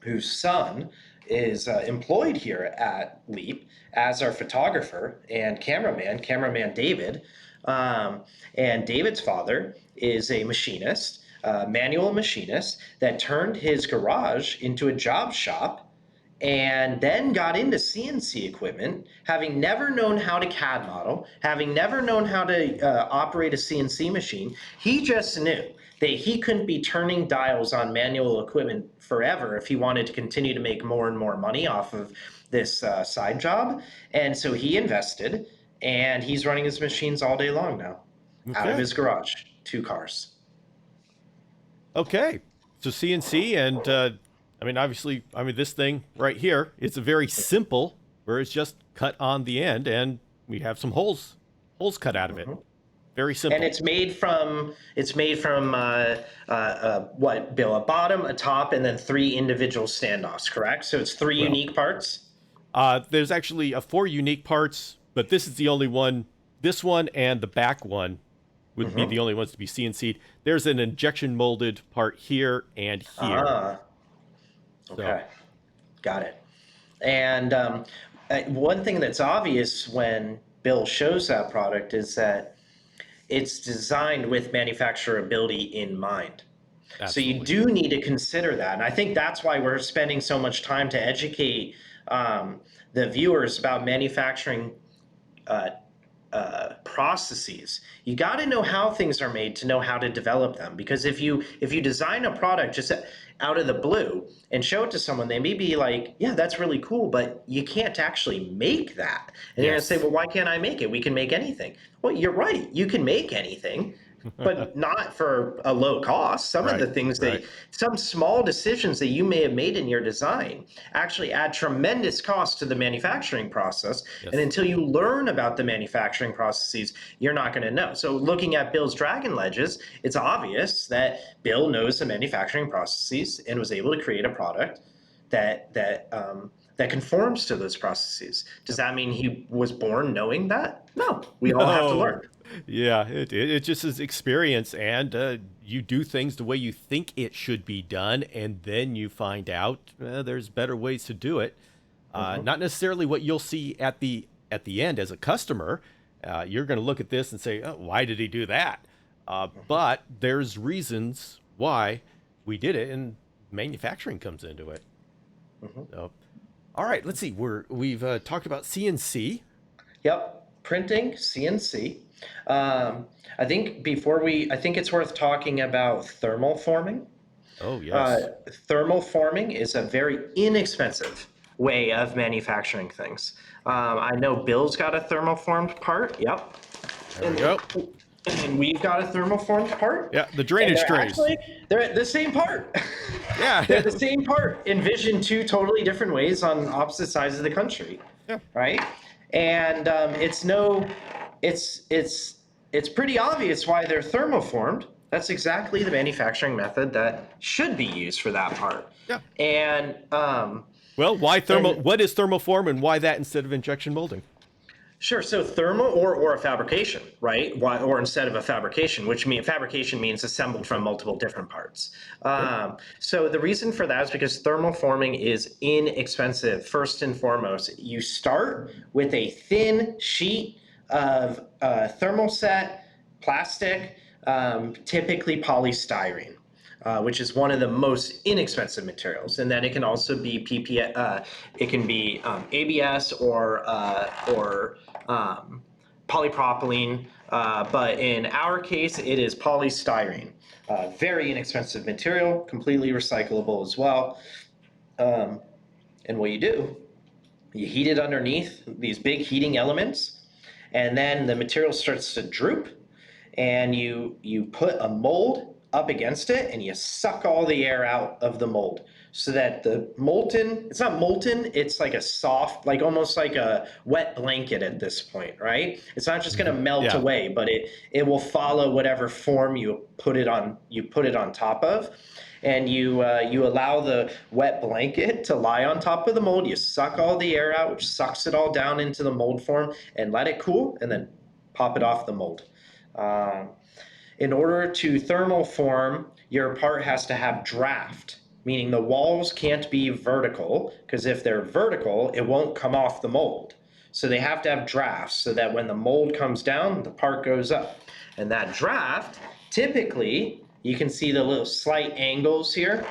whose son is employed here at Leap as our photographer and cameraman David. And David's father is a machinist, manual machinist, that turned his garage into a job shop and then got into CNC equipment, having never known how to CAD model, having never known how to operate a CNC machine. He just knew that he couldn't be turning dials on manual equipment forever if he wanted to continue to make more and more money off of this side job. And so he invested, and he's running his machines all day long now, out of Okay. his garage, 2 cars. Okay. So CNC and I mean, obviously, I mean, this thing right here, it's a very simple where it's just cut on the end and we have some holes cut out of it. Very simple. And it's made from what, Bill? A bottom, a top, and then 3 individual standoffs, correct? So it's 3 unique parts. There's actually 4 unique parts, but this is the only one. This one and the back one would be the only ones to be CNC'd. There's an injection molded part here and here. Okay, got it. And one thing that's obvious when Bill shows that product is that it's designed with manufacturability in mind. Absolutely. So you do need to consider that. And I think that's why we're spending so much time to educate the viewers about manufacturing processes. You got to know how things are made to know how to develop them. Because if you design a product just out of the blue and show it to someone, they may be like, yeah, that's really cool, but you can't actually make that. And you're going to say, well, why can't I make it? We can make anything. Well, you're right. You can make anything, but not for a low cost. Some of the things some small decisions that you may have made in your design actually add tremendous cost to the manufacturing process. And until you learn about the manufacturing processes, you're not going to know. So looking at Bill's Dragon Ledges, it's obvious that Bill knows the manufacturing processes and was able to create a product that conforms to those processes. Does that mean he was born knowing that? No, we all have to learn. Yeah, it just is experience, and you do things the way you think it should be done, and then you find out there's better ways to do it. Not necessarily what you'll see at the end as a customer. You're going to look at this and say, oh, why did he do that? But there's reasons why we did it, and manufacturing comes into it. So, all right, let's see. We've talked about CNC. Yep, printing, CNC. I think it's worth talking about thermal forming. Oh, yes. Thermal forming is a very inexpensive way of manufacturing things. I know Bill's got a thermoformed part. Yep. There we go. And we've got a thermoformed part. Yeah, the drainage trays. They're the same part. Yeah. They're the same part, envisioned 2 totally different ways on opposite sides of the country. Yeah. Right? And it's pretty obvious why they're thermoformed. That's exactly the manufacturing method that should be used for that part. Yeah. And well, why what is thermoform and why that instead of injection molding? Sure. So thermal or a fabrication, right? Why, or instead of a fabrication, which fabrication means assembled from multiple different parts. So the reason for that is because thermal forming is inexpensive. First and foremost, you start with a thin sheet of thermoset plastic, typically polystyrene. Which is one of the most inexpensive materials, and then it can also be it can be ABS or polypropylene, but in our case, it is polystyrene. Very inexpensive material, completely recyclable as well. And what you do, you heat it underneath these big heating elements, and then the material starts to droop, and you put a mold up against it and you suck all the air out of the mold so that the molten, it's not molten, it's like a soft, like almost like a wet blanket at this point, right? It's not just going to melt Yeah. away, but it will follow whatever form you put it on top of. And you allow the wet blanket to lie on top of the mold. You suck all the air out, which sucks it all down into the mold form, and let it cool, and then pop it off the mold. Um, in order to thermal form, your part has to have draft, meaning the walls can't be vertical, because if they're vertical, it won't come off the mold. So they have to have drafts so that when the mold comes down, the part goes up. And that draft, typically, you can see the little slight angles here.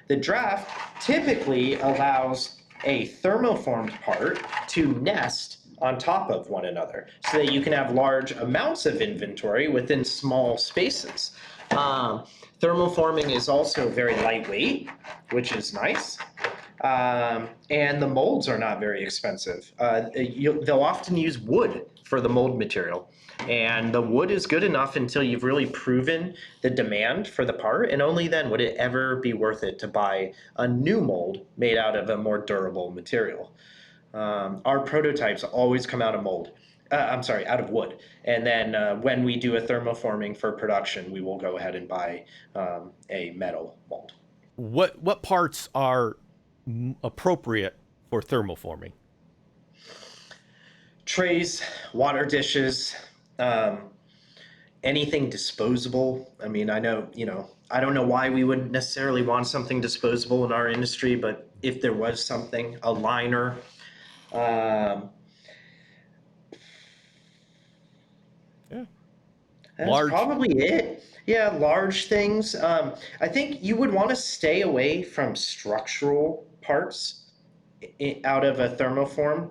The draft typically allows a thermoformed part to nest on top of one another so that you can have large amounts of inventory within small spaces. Thermoforming is also very lightweight, which is nice. And the molds are not very expensive. They'll often use wood for the mold material. And the wood is good enough until you've really proven the demand for the part, and only then would it ever be worth it to buy a new mold made out of a more durable material. Our prototypes always come out of mold. Out of wood. And then when we do a thermoforming for production, we will go ahead and buy a metal mold. What parts are appropriate for thermoforming? Trays, water dishes, um, anything disposable. I mean, I know, I don't know why we would necessarily want something disposable in our industry, but if there was something, a liner, um, Yeah. that's Large. probably it. Yeah, large things. I think you would want to stay away from structural parts out of a thermoform.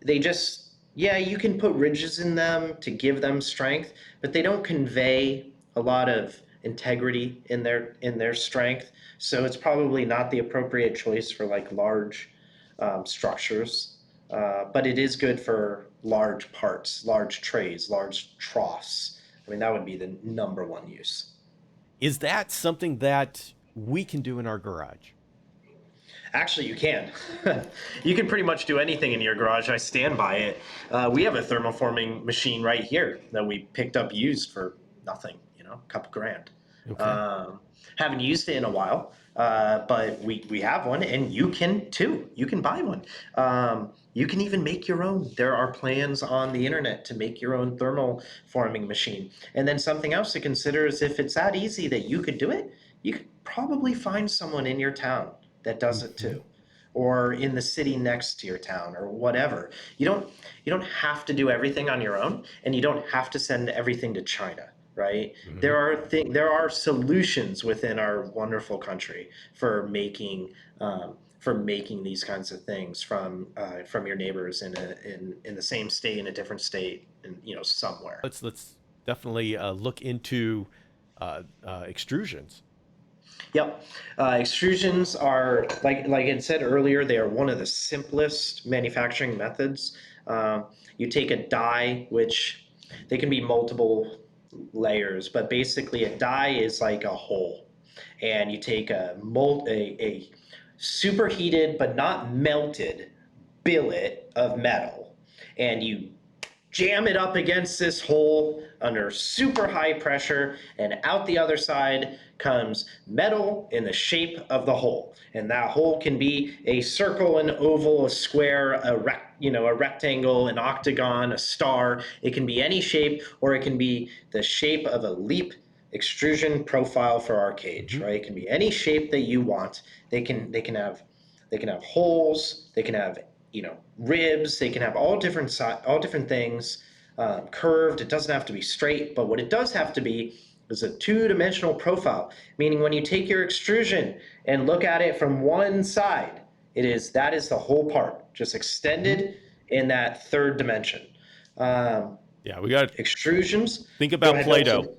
They just, yeah, you can put ridges in them to give them strength, but they don't convey a lot of integrity in their strength. So it's probably not the appropriate choice for like large structures. But it is good for large parts, large trays, large troughs. I mean, that would be the number one use. Is that something that we can do in our garage? Actually, you can. You can pretty much do anything in your garage. I stand by it. We have a thermoforming machine right here that we picked up used for nothing, a couple grand. Okay. Um, haven't used it in a while, but we have one, and you can too. You can buy one. You can even make your own. There are plans on the internet to make your own thermal forming machine. And then something else to consider is if it's that easy that you could do it, you could probably find someone in your town that does it Mhm. too, or in the city next to your town, or whatever. You don't have to do everything on your own, and you don't have to send everything to China, right? Mhm. There are solutions within our wonderful country for making these kinds of things from your neighbors in the same state, in a different state, and somewhere. Let's definitely look into extrusions. Yep. Extrusions are, like I said earlier, they are one of the simplest manufacturing methods. You take a die, which they can be multiple layers, but basically a die is like a hole, and you take a superheated but not melted billet of metal, and you jam it up against this hole under super high pressure, and out the other side comes metal in the shape of the hole. And that hole can be a circle, an oval, a square, a rectangle, an octagon, a star. It can be any shape, or it can be the shape of a leap extrusion profile for our cage, Mhm. right? It can be any shape that you want. They can have holes. They can have ribs. They can have all different things. Curved. It doesn't have to be straight, but what it does have to be is a two-dimensional profile. Meaning, when you take your extrusion and look at it from one side, that is the whole part, just Mhm. extended in that third dimension. Um, Yeah, we got to Extrusions. think Go about ahead, Bill. Play-Doh.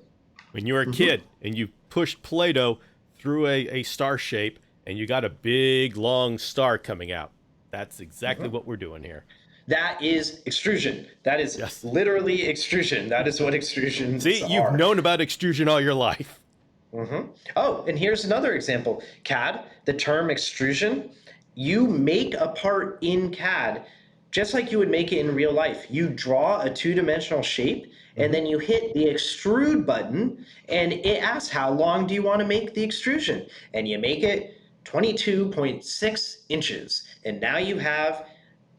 When you were a Mhm. kid and you pushed Play-Doh through a star shape and you got a big long star coming out. That's exactly Mhm. what we're doing here. That is extrusion. That is Yes. literally extrusion. That is what extrusions See, you've are. known about extrusion all your life. Oh, and here's another example. CAD, the term extrusion, you make a part in CAD just like you would make it in real life. You draw a two-dimensional shape, and then you hit the extrude button, and it asks how long do you want to make the extrusion? And you make it 22.6 inches. And now you have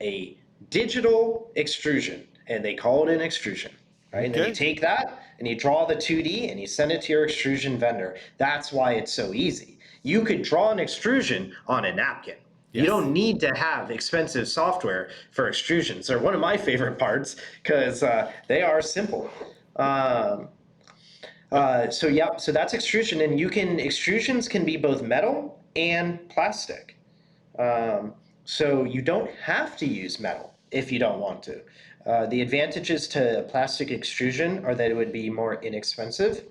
a digital extrusion, and they call it an extrusion. Right? And then you Okay. take that and you draw the 2D and you send it to your extrusion vendor. That's why it's so easy. You could draw an extrusion on a napkin. You Yes. don't need to have expensive software for extrusions. They're one of my favorite parts because they are simple. So that's extrusion, and extrusions can be both metal and plastic. So you don't have to use metal if you don't want to. The advantages to plastic extrusion are that it would be more inexpensive.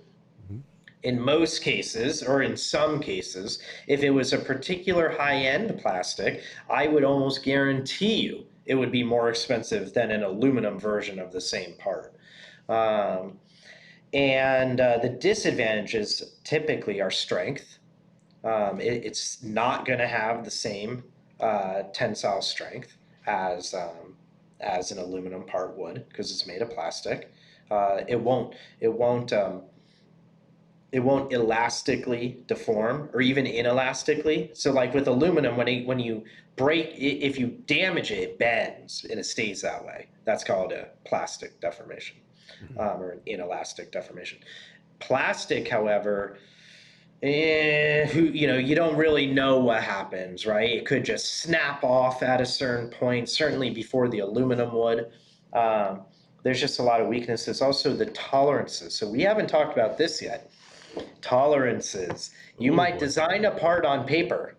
In most cases, or in some cases, if it was a particular high-end plastic, I would almost guarantee you it would be more expensive than an aluminum version of the same part. Um, and the disadvantages typically are strength. It's not going to have the same tensile strength as an aluminum part would because it's made of plastic. It won't. It won't elastically deform or even inelastically. So like with aluminum, when you break, if you damage it, it bends and it stays that way. That's called a plastic deformation or an inelastic deformation. Plastic, however, you don't really know what happens, right? It could just snap off at a certain point, certainly before the aluminum would. There's just a lot of weaknesses. Also, the tolerances. So we haven't talked about this yet. Tolerances. You Oh, might boy. design a part on paper,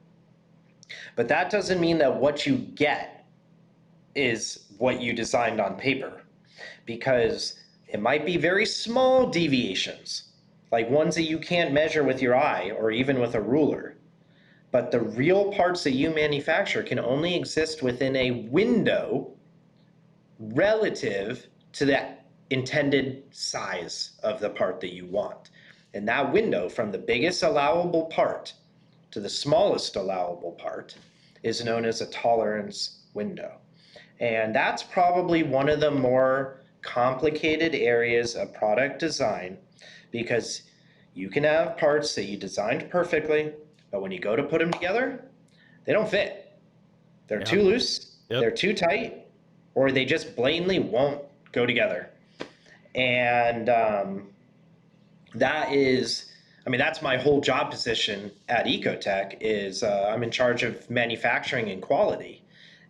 but that doesn't mean that what you get is what you designed on paper, because it might be very small deviations, like ones that you can't measure with your eye or even with a ruler. But the real parts that you manufacture can only exist within a window relative to the intended size of the part that you want. And that window from the biggest allowable part to the smallest allowable part is known as a tolerance window. And that's probably one of the more complicated areas of product design, because you can have parts that you designed perfectly, but when you go to put them together, they don't fit. They're too loose, they're too tight, or they just blatantly won't go together. And that's my whole job position at Ecotech is I'm in charge of manufacturing and quality.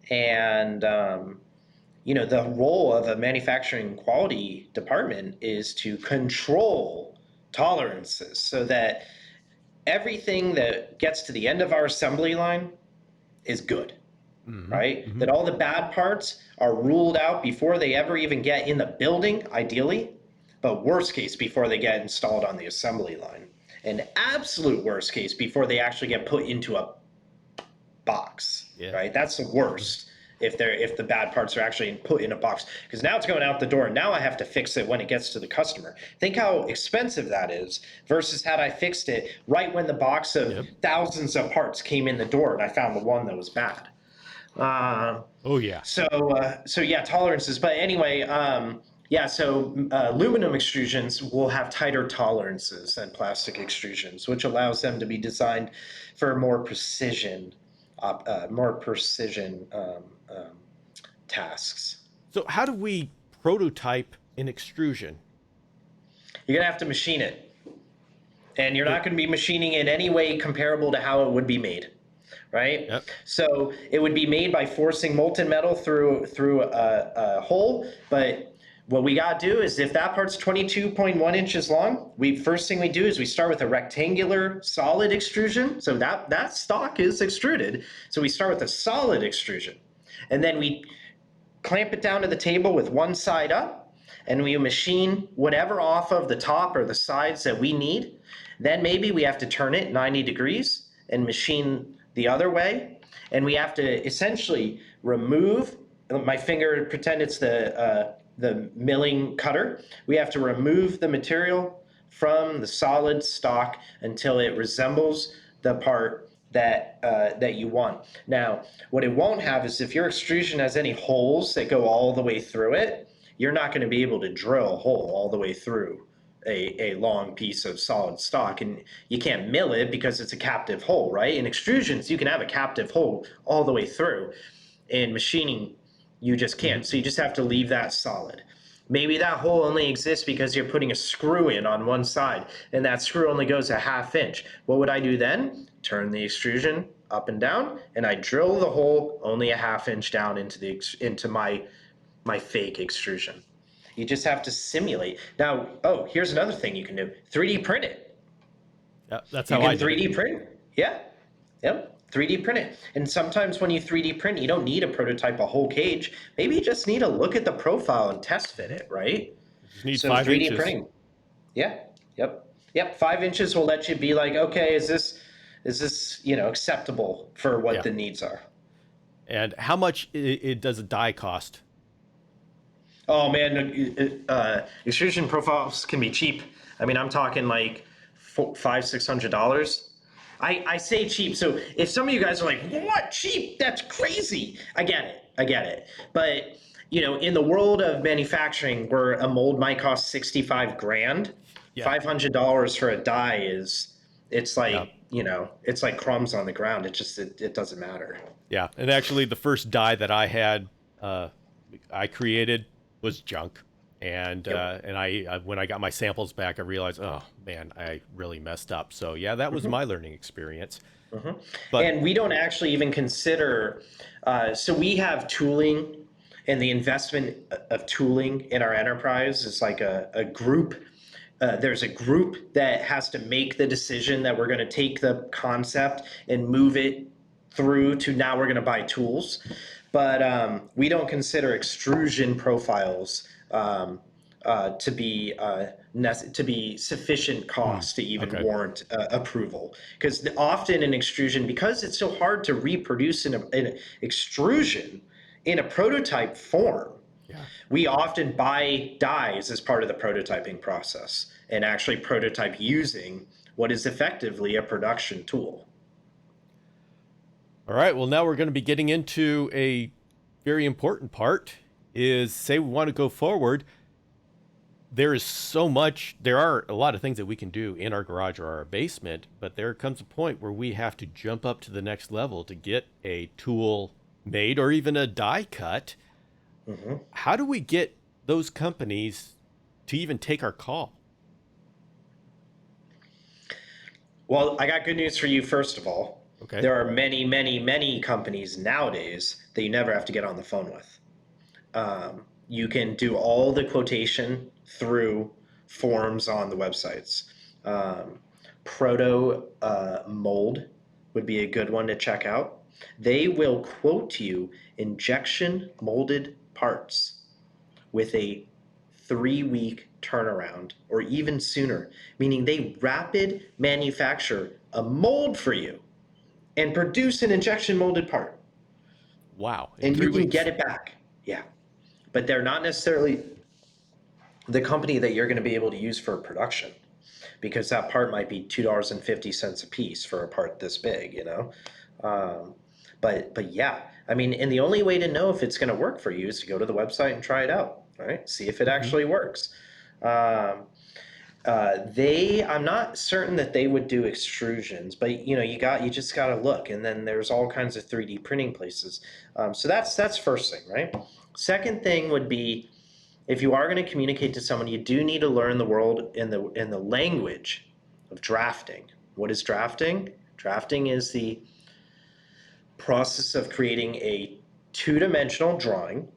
And the role of a manufacturing quality department is to control tolerances so that everything that gets to the end of our assembly line is good, right? That all the bad parts are ruled out before they ever even get in the building, ideally, but worst case, before they get installed on the assembly line. And absolute worst case, before they actually get put into a box, right? That's the worst. If the bad parts are actually put in a box, because now it's going out the door. Now I have to fix it when it gets to the customer. Think how expensive that is versus had I fixed it right when the box of thousands of parts came in the door and I found the one that was bad. Oh, yeah. So yeah, tolerances. But anyway, so aluminum extrusions will have tighter tolerances than plastic extrusions, which allows them to be designed for more precision tasks. So how do we prototype an extrusion? You're going to have to machine it. And you're not going to be machining it in any way comparable to how it would be made, right? Yep. So it would be made by forcing molten metal through a hole. But what we got to do is, if that part's 22.1 inches long, first thing we do is we start with a rectangular solid extrusion. So that stock is extruded. So we start with a solid extrusion. And then we clamp it down to the table with one side up, and we machine whatever off of the top or the sides that we need. Then maybe we have to turn it 90 degrees and machine the other way. And we have to essentially remove my finger, pretend it's the milling cutter. We have to remove the material from the solid stock until it resembles the part that you want. Now, what it won't have is if your extrusion has any holes that go all the way through it, you're not going to be able to drill a hole all the way through a long piece of solid stock, and you can't mill it because it's a captive hole, right? In extrusions, you can have a captive hole all the way through. In machining, you just can't. So you just have to leave that solid. Maybe that hole only exists because you're putting a screw in on one side and that screw only goes a ½ inch. What would I do then? Turn the extrusion up and down, and I drill the hole only a ½ inch down into my fake extrusion. You just have to simulate. Now, oh, here's another thing you can do. 3D print it. Yeah, that's You how I can did 3D it. print. Yeah. Yep. 3D print it. And sometimes when you 3D print, you don't need a prototype a whole cage. Maybe you just need to look at the profile and test fit it, right? You just need So 5 3D inches. printing. Yeah. Yep. Yep. 5 inches will let you be like, okay, is this acceptable for what Yeah. the needs are? And how much it does a die cost? Oh man, extrusion profiles can be cheap. I mean, I'm talking like $500-$600. I say cheap. So if some of you guys are like, "What cheap? That's crazy," I get it. I get it. But in the world of manufacturing, where a mold might cost 65 grand, Yeah. $500 for a die it's Yeah. like it's like crumbs on the ground. It doesn't matter. Yeah. And actually, the first die that I had, I created was junk. Yep. And when I got my samples back, I realized, oh man, I really messed up. So yeah, that was my learning experience. But And we don't actually even consider, so we have tooling, and the investment of tooling in our enterprise is like a group. There's a group that has to make the decision that we're going to take the concept and move it through to now we're going to buy tools. But we don't consider extrusion profiles to be sufficient cost to even okay. warrant approval. Because often in extrusion, because it's so hard to reproduce an extrusion in a prototype form, Yeah. we often buy dies as part of the prototyping process and actually prototype using what is effectively a production tool. All right. Well, now we're going to be getting into a very important part is say we want to go forward. There are a lot of things that we can do in our garage or our basement, but there comes a point where we have to jump up to the next level to get a tool made or even a die cut. How do we get those companies to even take our call? Well, I got good news for you, first of all. Okay. There are many, many, many companies nowadays that you never have to get on the phone with. You can do all the quotation through forms on the websites. Proto Mold would be a good one to check out. They will quote you injection molded parts with a 3-week turnaround or even sooner, meaning they rapid manufacture a mold for you and produce an injection molded part. Wow. In And three you can weeks. get it back. Yeah. But they're not necessarily the company that you're going to be able to use for production, because that part might be $2.50 a piece for a part this big. But yeah, I mean, and the only way to know if it's going to work for you is to go to the website and try it out, right? See if it Mm-hmm. actually works. I'm not certain that they would do extrusions, but you just got to look, and then there's all kinds of 3D printing places. So that's first thing, right? Second thing would be, if you are going to communicate to someone, you do need to learn the world in the language of drafting. What is drafting? Drafting is the process of creating a two-dimensional drawing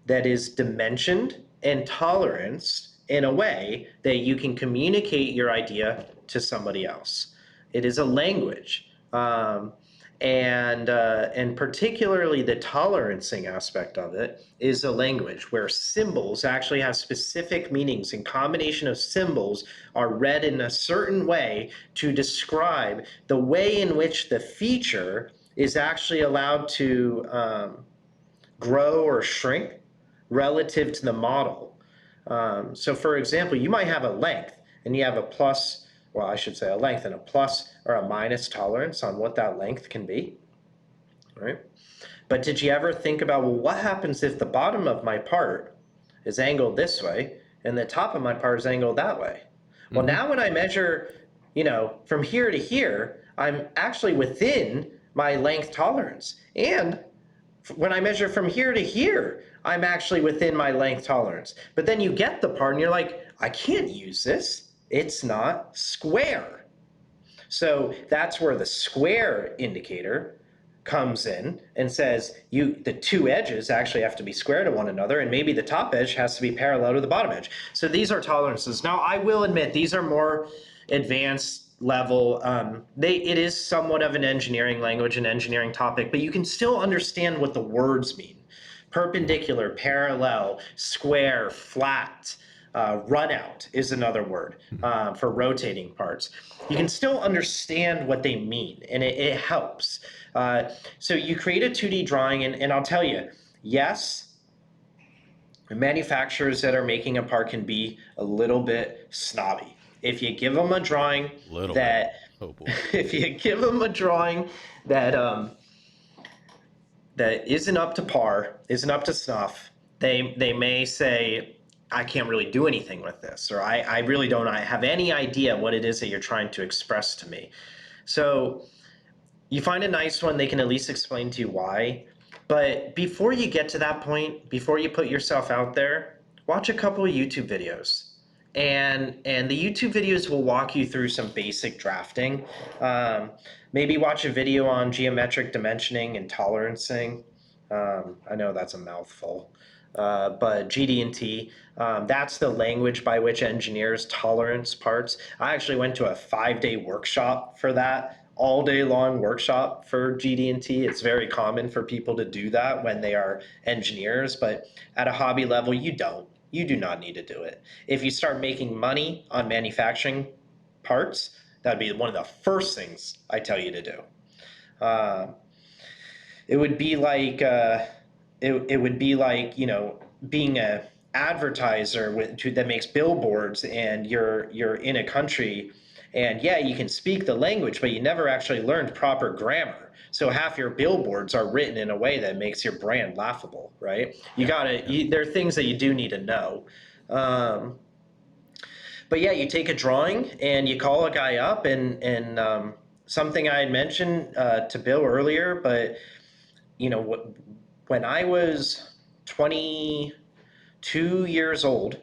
that is dimensioned and toleranced in a way that you can communicate your idea to somebody else. It is a language. And particularly the tolerancing aspect of it is a language where symbols actually have specific meanings, and combination of symbols are read in a certain way to describe the way in which the feature is actually allowed grow or shrink relative to the model. So for example, you might have a length and you have a plus, well, I should say a length and a plus or a minus tolerance on what that length can be, right? But did you ever think about, well, what happens if the bottom of my part is angled this way and the top of my part is angled that way? Well, now when I measure, from here to here, I'm actually within my length tolerance. And when I measure from here to here, I'm actually within my length tolerance. But then you get the part and you're like, I can't use this. It's not square. So that's where the square indicator comes in and says the two edges actually have to be square to one another, and maybe the top edge has to be parallel to the bottom edge. So these are tolerances. Now, I will admit these are more advanced level. It is somewhat of an engineering language, an engineering topic, but you can still understand what the words mean. Perpendicular, parallel, square, flat. Run out is another word for rotating parts. You can still understand what they mean, and it helps. So you create a 2D drawing, and I'll tell you, yes, manufacturers that are making a part can be a little bit snobby. If you give them a drawing Oh boy. if you give them a drawing that that isn't up to par, isn't up to snuff, they may say, I can't really do anything with this, or I really don't have any idea what it is that you're trying to express to me. So you find a nice one, they can at least explain to you why. But before you get to that point, before you put yourself out there, watch a couple of YouTube videos. And the YouTube videos will walk you through some basic drafting. Maybe watch a video on geometric dimensioning and tolerancing. I know that's a mouthful. But GD&T, that's the language by which engineers tolerance parts. I actually went to a 5-day workshop for that, all day long workshop for GD&T. It's very common for people to do that when they are engineers, but at a hobby level, you don't. You do not need to do it. If you start making money on manufacturing parts, that'd be one of the first things I tell you to do. It would be like being a advertiser that makes billboards, and you're in a country, and yeah, you can speak the language, but you never actually learned proper grammar. So half your billboards are written in a way that makes your brand laughable, right? There are things that you do need to know. But yeah, you take a drawing and you call a guy up, and something I had mentioned to Bill earlier, but when I was 22 years old,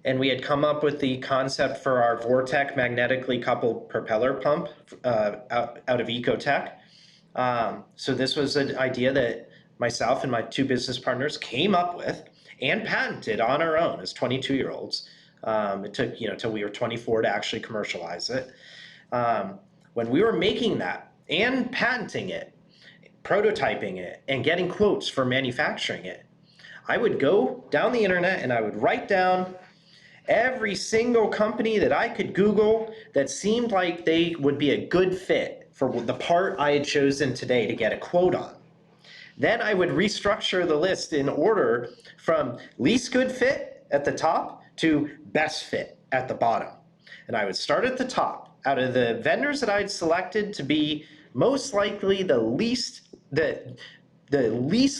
and we had come up with the concept for our Vortec magnetically coupled propeller pump out of Ecotech. So this was an idea that myself and my two business partners came up with and patented on our own as 22-year-olds. It took till we were 24 to actually commercialize it. When we were making that and patenting it, prototyping it, and getting quotes for manufacturing it, I would go down the internet and I would write down every single company that I could Google that seemed like they would be a good fit for the part I had chosen today to get a quote on. Then I would restructure the list in order from least good fit at the top to best fit at the bottom. And I would start at the top. Out of the vendors that I'd selected to be most likely the least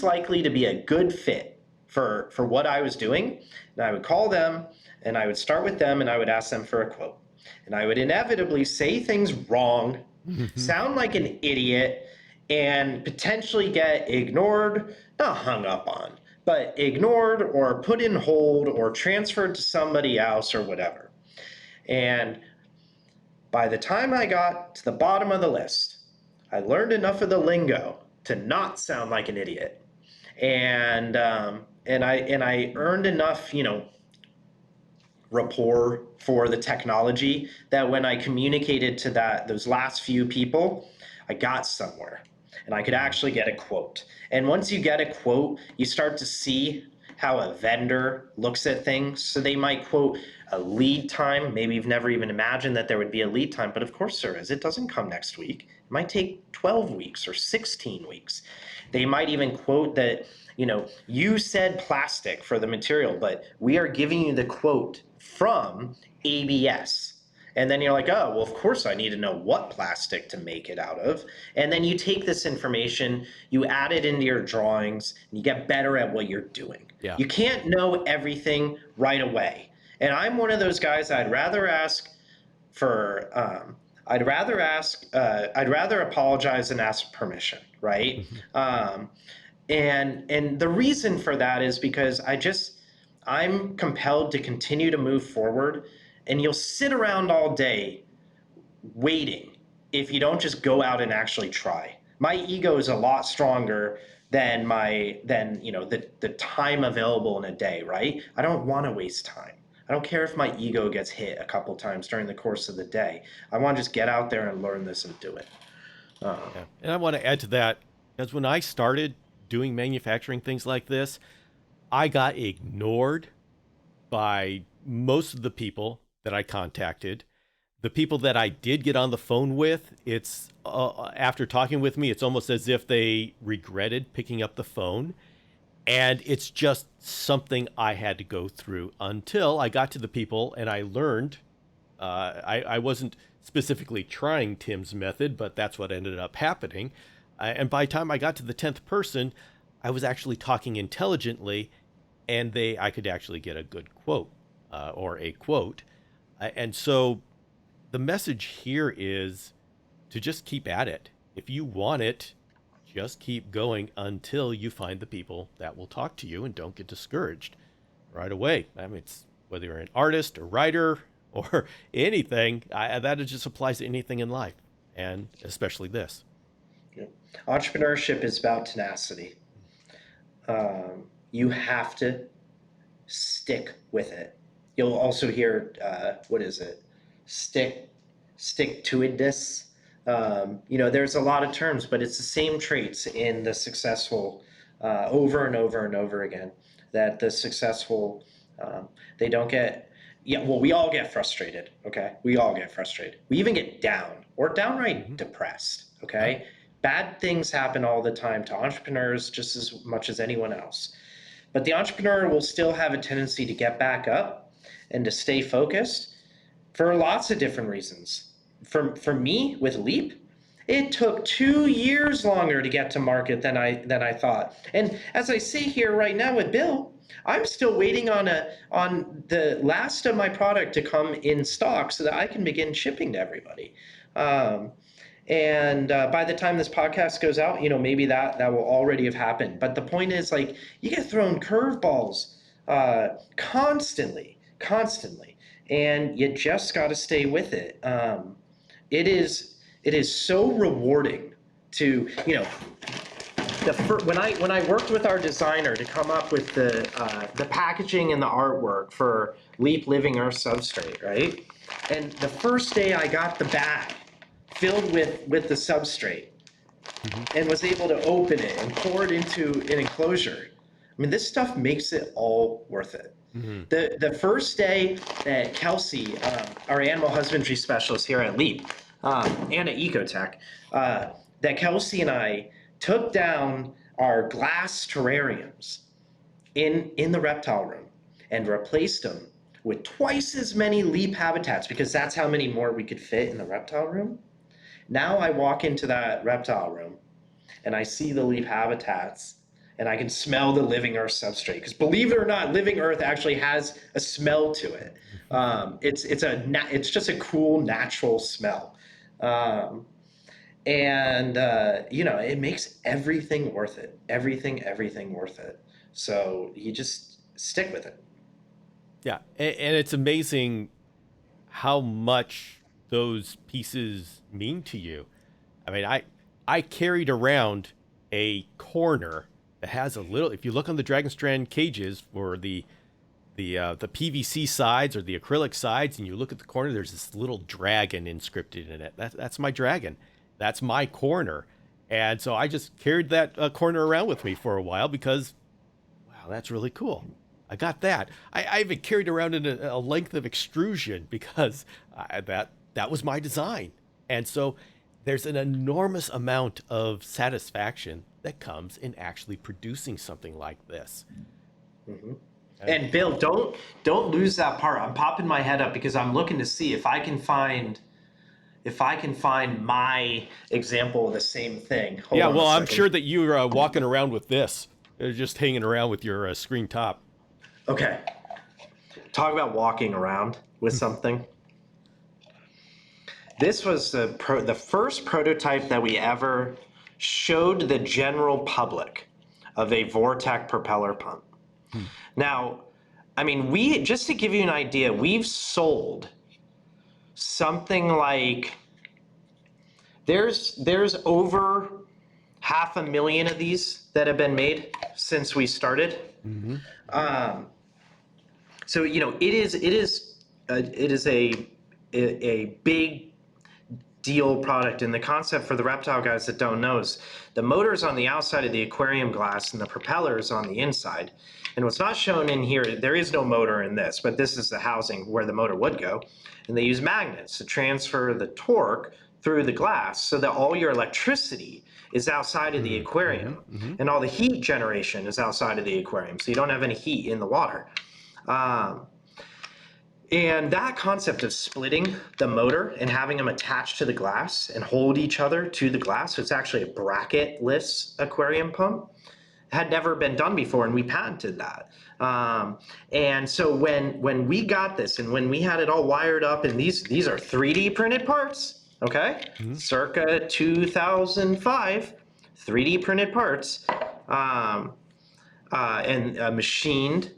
likely to be a good fit for what I was doing, and I would call them, and I would start with them, and I would ask them for a quote. And I would inevitably say things wrong, sound like an idiot, and potentially get ignored, not hung up on, but ignored or put in hold or transferred to somebody else or whatever. And by the time I got to the bottom of the list, I learned enough of the lingo to not sound like an idiot. And I earned enough, rapport for the technology that when I communicated to those last few people, I got somewhere and I could actually get a quote. And once you get a quote, you start to see how a vendor looks at things. So they might quote a lead time. Maybe you've never even imagined that there would be a lead time, but of course there is. It doesn't come next week. It might take 12 weeks or 16 weeks. They might even quote that, you said plastic for the material, but we are giving you the quote from ABS. And then you're like, oh, well, of course I need to know what plastic to make it out of. And then you take this information, you add it into your drawings, and you get better at what you're doing. Yeah. You can't know everything right away. And I'm one of those guys, I'd rather apologize than ask permission, right? And the reason for that is because I'm compelled to continue to move forward, and you'll sit around all day waiting if you don't just go out and actually try. My ego is a lot stronger than the time available in a day, right? I don't want to waste time. I don't care if my ego gets hit a couple times during the course of the day. I want to just get out there and learn this and do it. Yeah. And I want to add to that, because when I started doing manufacturing things like this, I got ignored by most of the people that I contacted. The people that I did get on the phone with, it's after talking with me, it's almost as if they regretted picking up the phone. And it's just something I had to go through until I got to the people and I learned. I wasn't specifically trying Tim's method, but that's what ended up happening. And by the time I got to the 10th person, I was actually talking intelligently, and I could actually get a good quote or a quote. And so the message here is to just keep at it. If you want it, just keep going until you find the people that will talk to you, and don't get discouraged right away. I mean, it's whether you're an artist or writer or anything, that just applies to anything in life, and especially this. Yeah. Entrepreneurship is about tenacity. You have to stick with it. You'll also hear, stick to itness. There's a lot of terms, but it's the same traits in the successful over and over and over again, that the successful, they don't get, we all get frustrated, okay? We all get frustrated. We even get down or downright depressed, okay? Yeah. Bad things happen all the time to entrepreneurs just as much as anyone else. But the entrepreneur will still have a tendency to get back up and to stay focused for lots of different reasons. For me, with Leap, it took 2 years longer to get to market than I thought. And as I sit here right now with Bill, I'm still waiting on the last of my product to come in stock so that I can begin shipping to everybody. And by the time this podcast goes out, maybe that will already have happened. But the point is, you get thrown curveballs constantly, and you just got to stay with it. It is so rewarding to, when I worked with our designer to come up with the packaging and the artwork for Leap Living Earth substrate, right? And the first day I got the bag filled with the substrate and was able to open it and pour it into an enclosure. I mean, this stuff makes it all worth it. The first day that Kelsey, our animal husbandry specialist here at Leap and at Ecotech, that Kelsey and I took down our glass terrariums in the reptile room and replaced them with twice as many Leap habitats, because that's how many more we could fit in the reptile room. Now I walk into that reptile room and I see the Leap habitats, and I can smell the Living Earth substrate. Because believe it or not, Living Earth actually has a smell to it. It's just a cool, natural smell. It makes everything worth it. Everything worth it. So you just stick with it. Yeah, and it's amazing how much those pieces mean to you. I mean, I carried around a corner that has a little, if you look on the Dragon Strand cages for the PVC sides or the acrylic sides, and you look at the corner, there's this little dragon inscripted in it. That's my dragon. That's my corner. And so I just carried that corner around with me for a while because, wow, Oh, that's really cool. I got that. I even carried around in a length of extrusion because that was my design. And so there's an enormous amount of satisfaction that comes in actually producing something like this. Hmm. And And Bill, don't lose that part. I'm popping my head up because I'm looking to see if I can find my example of the same thing. Hold yeah, on a well, I'm second. sure that you're walking around with this, just hanging around with your screen top. Okay. Talk about walking around with something. This was the first prototype that we ever showed the general public of a Vortec propeller pump. Hmm. Now, I mean, we just to give you an idea, we've sold something like there's over 500,000 of these that have been made since we started. Mm-hmm. So it is a big deal product, and the concept for the reptile guys that don't know is the motor's on the outside of the aquarium glass and the propeller's on the inside. And what's not shown in here, there is no motor in this, but this is the housing where the motor would go. And they use magnets to transfer the torque through the glass so that all your electricity is outside of the Mm-hmm. aquarium Mm-hmm. and all the heat generation is outside of the aquarium, so you don't have any heat in the water. um, and that concept of splitting the motor and having them attached to the glass and hold each other to the glass, so it's actually a bracketless aquarium pump, had never been done before, and we patented that. And so when we got this and when we had it all wired up, and these are 3D printed parts, okay, Mm-hmm. circa 2005, 3D printed parts, and machined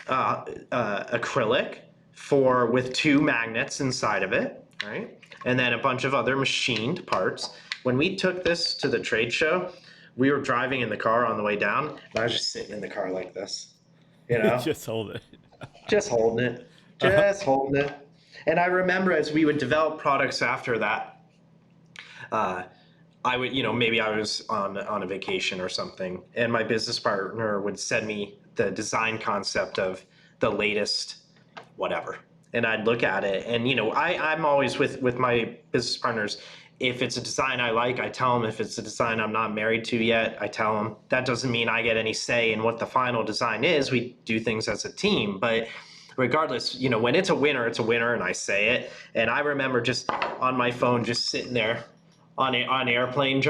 acrylic for with two magnets inside of it, right? And then a bunch of other machined parts. When we took this to the trade show, we were driving in the car on the way down, and I was just sitting in the car like this, you know, Just hold it. just holding it, Uh-huh. just holding it. And I remember as we would develop products after that, uh, I would, maybe I was on a vacation or something, and my business partner would send me the design concept of the latest whatever, and I'd look at it, and I'm always with my business partners. If it's a design I like, I tell them. If it's a design I'm not married to yet, I tell them. That doesn't mean I get any say in what the final design is. We do things as a team, but regardless, when it's a winner, and I say it. And I remember just on my phone, just sitting there on airplane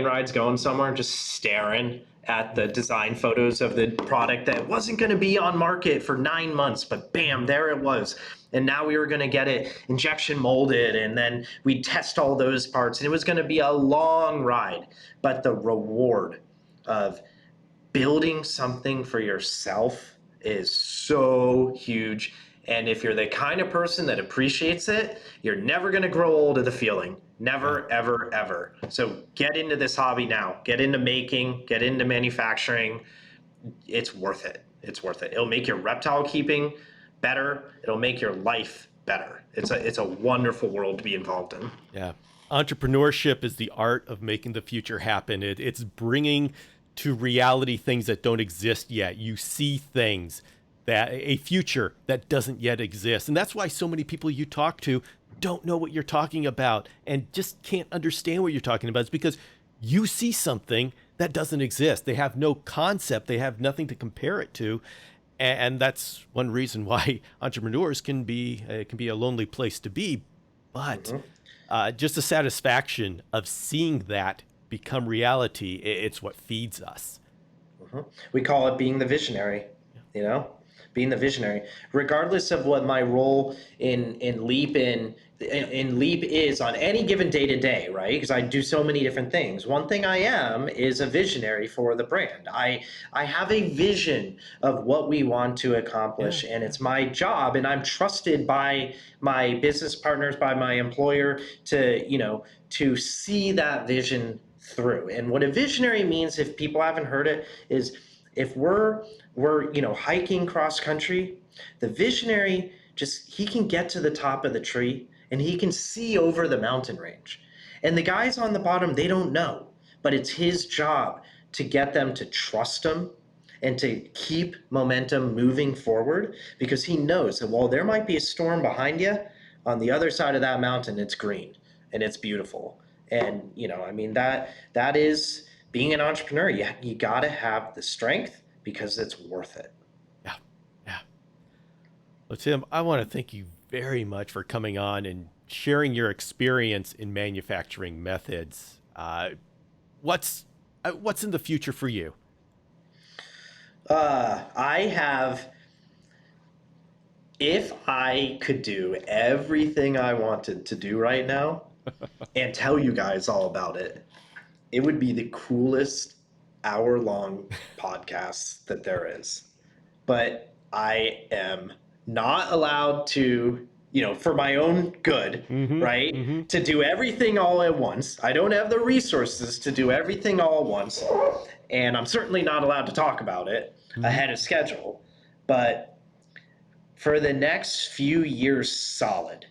rides going somewhere, just staring at the design photos of the product that wasn't going to be on market for 9 months, but bam, there it was. And now we were going to get it injection molded, and then we'd test all those parts, and it was going to be a long ride. But the reward of building something for yourself is so huge. And if you're the kind of person that appreciates it, you're never going to grow old of the feeling. Yeah. Never, ever, ever. So get into this hobby now. Get into making, get into manufacturing. It's worth it. It's worth it. It'll make your reptile keeping better. It'll make your life better. It's a wonderful world to be involved in. Yeah. Entrepreneurship is the art of making the future happen. It's bringing to reality things that don't exist yet. You see things that a future that doesn't yet exist. And that's why so many people you talk to don't know what you're talking about and just can't understand what you're talking about. It's because you see something that doesn't exist. They have no concept. They have nothing to compare it to. And that's one reason why entrepreneurs can be it can be a lonely place to be. But Mm-hmm. just the satisfaction of seeing that become reality, it's what feeds us. Mm-hmm. We call it being the visionary, you know, being the visionary, regardless of what my role in Leap is on any given day to day, right? Because I do so many different things. One thing I am is a visionary for the brand. I have a vision of what we want to Yeah, accomplish, and yeah. it's my job, and I'm trusted by my business partners, by my employer, to see that vision through. And what a visionary means, if people haven't heard it, is if we're hiking cross country, the visionary just he can get to the top of the tree and he can see over the mountain range. And the guys on the bottom, they don't know, but it's his job to get them to trust him and to keep momentum moving forward, because he knows that while there might be a storm behind you, on the other side of that mountain, it's green and it's beautiful. And, I mean, that is being an entrepreneur. You got to have the strength because it's worth it. Yeah. Yeah. Well, Tim, I want to thank you very much for coming on and sharing your experience in manufacturing methods. What's in the future for you? I have, if I could do everything I wanted to do right now and tell you guys all about it, it would be the coolest hour-long podcast that there is. But I am not allowed to, for my own good, Mm-hmm. right? Mm-hmm. To do everything all at once. I don't have the resources to do everything all at once. And I'm certainly not allowed to talk about it Mm-hmm. ahead of schedule. But for the next few years, solid.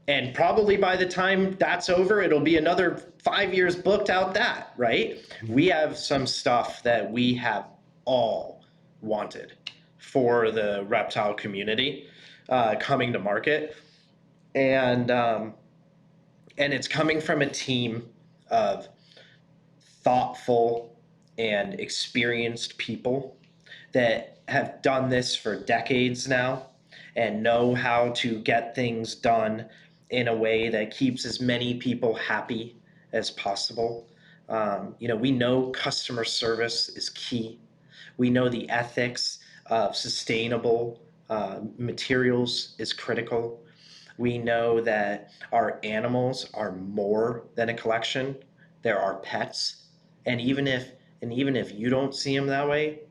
And probably by the time that's over, it'll be another 5 years booked out that, right? Mm-hmm. We have some stuff that we have all wanted for the reptile community coming to market. And it's coming from a team of thoughtful and experienced people that have done this for decades now and know how to get things done in a way that keeps as many people happy as possible. We know customer service is key. We know the ethics of sustainable materials is critical. We know that our animals are more than a collection. They're our pets. And even if you don't see them that way,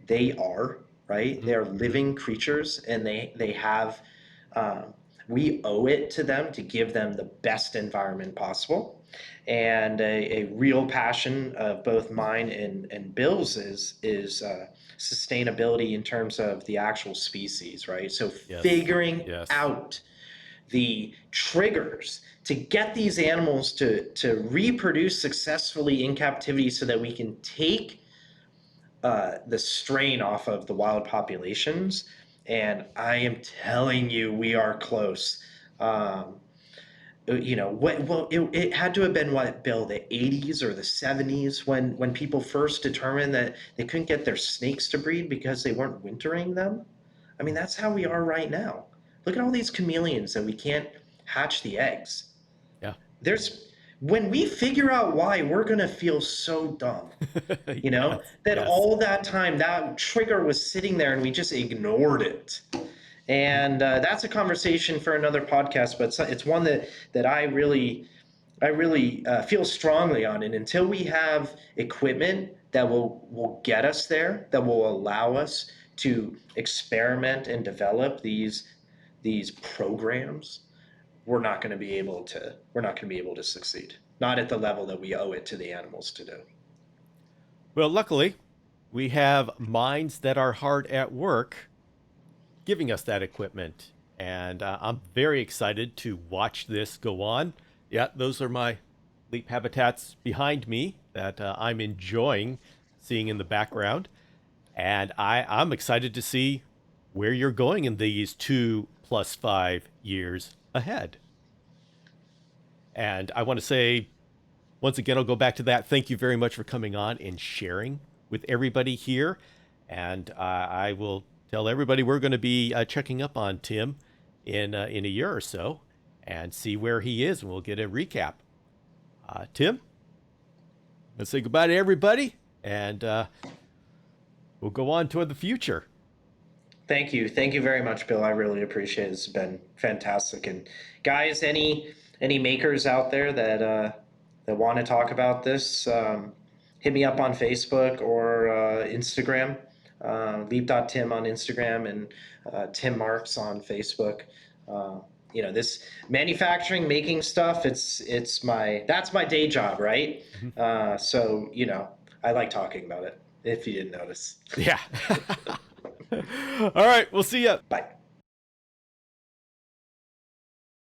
they are, right? Mm-hmm. They're Mm-hmm. living creatures, and they have. We owe it to them to give them the best environment possible. And a real passion of both mine and Bill's is sustainability in terms of the actual species, right? So Yes. figuring Yes. out the triggers to get these animals to reproduce successfully in captivity so that we can take the strain off of the wild populations. And I am telling you, we are close. Um, it had to have been what, Bill, the 80s or the 70s when people first determined that they couldn't get their snakes to breed because they weren't wintering them. I mean, that's how we are right now. Look at all these chameleons that we can't hatch the eggs. Yeah. There's When we figure out why, we're gonna feel so dumb, Yes. that Yes. all that time that trigger was sitting there and we just ignored it. And that's a conversation for another podcast, but it's one that I really feel strongly on. And until we have equipment that will get us there, that will allow us to experiment and develop these programs, we're not going to be able to succeed. Not at the level that we owe it to the animals to do. Well, luckily, we have minds that are hard at work giving us that equipment. And I'm very excited to watch this go on. Yeah, those are my leap habitats behind me that I'm enjoying seeing in the background. And I'm excited to see where you're going in these 2 + 5 years ahead. And I want to say, once again, I'll go back to that. Thank you very much for coming on and sharing with everybody here. And I will tell everybody we're going to be checking up on Tim in a year or so and see where he is, and we'll get a recap. Tim, let's say goodbye to everybody, and we'll go on toward the future. Thank you very much, Bill. I really appreciate it. It's been fantastic. And guys, any makers out there that want to talk about this, hit me up on Facebook or Instagram. Leap.tim on Instagram and Tim Marks on Facebook. This manufacturing, making stuff, that's my day job, right? Mhm. So I like talking about it, if you didn't notice. Yeah. All right, we'll see ya. Bye.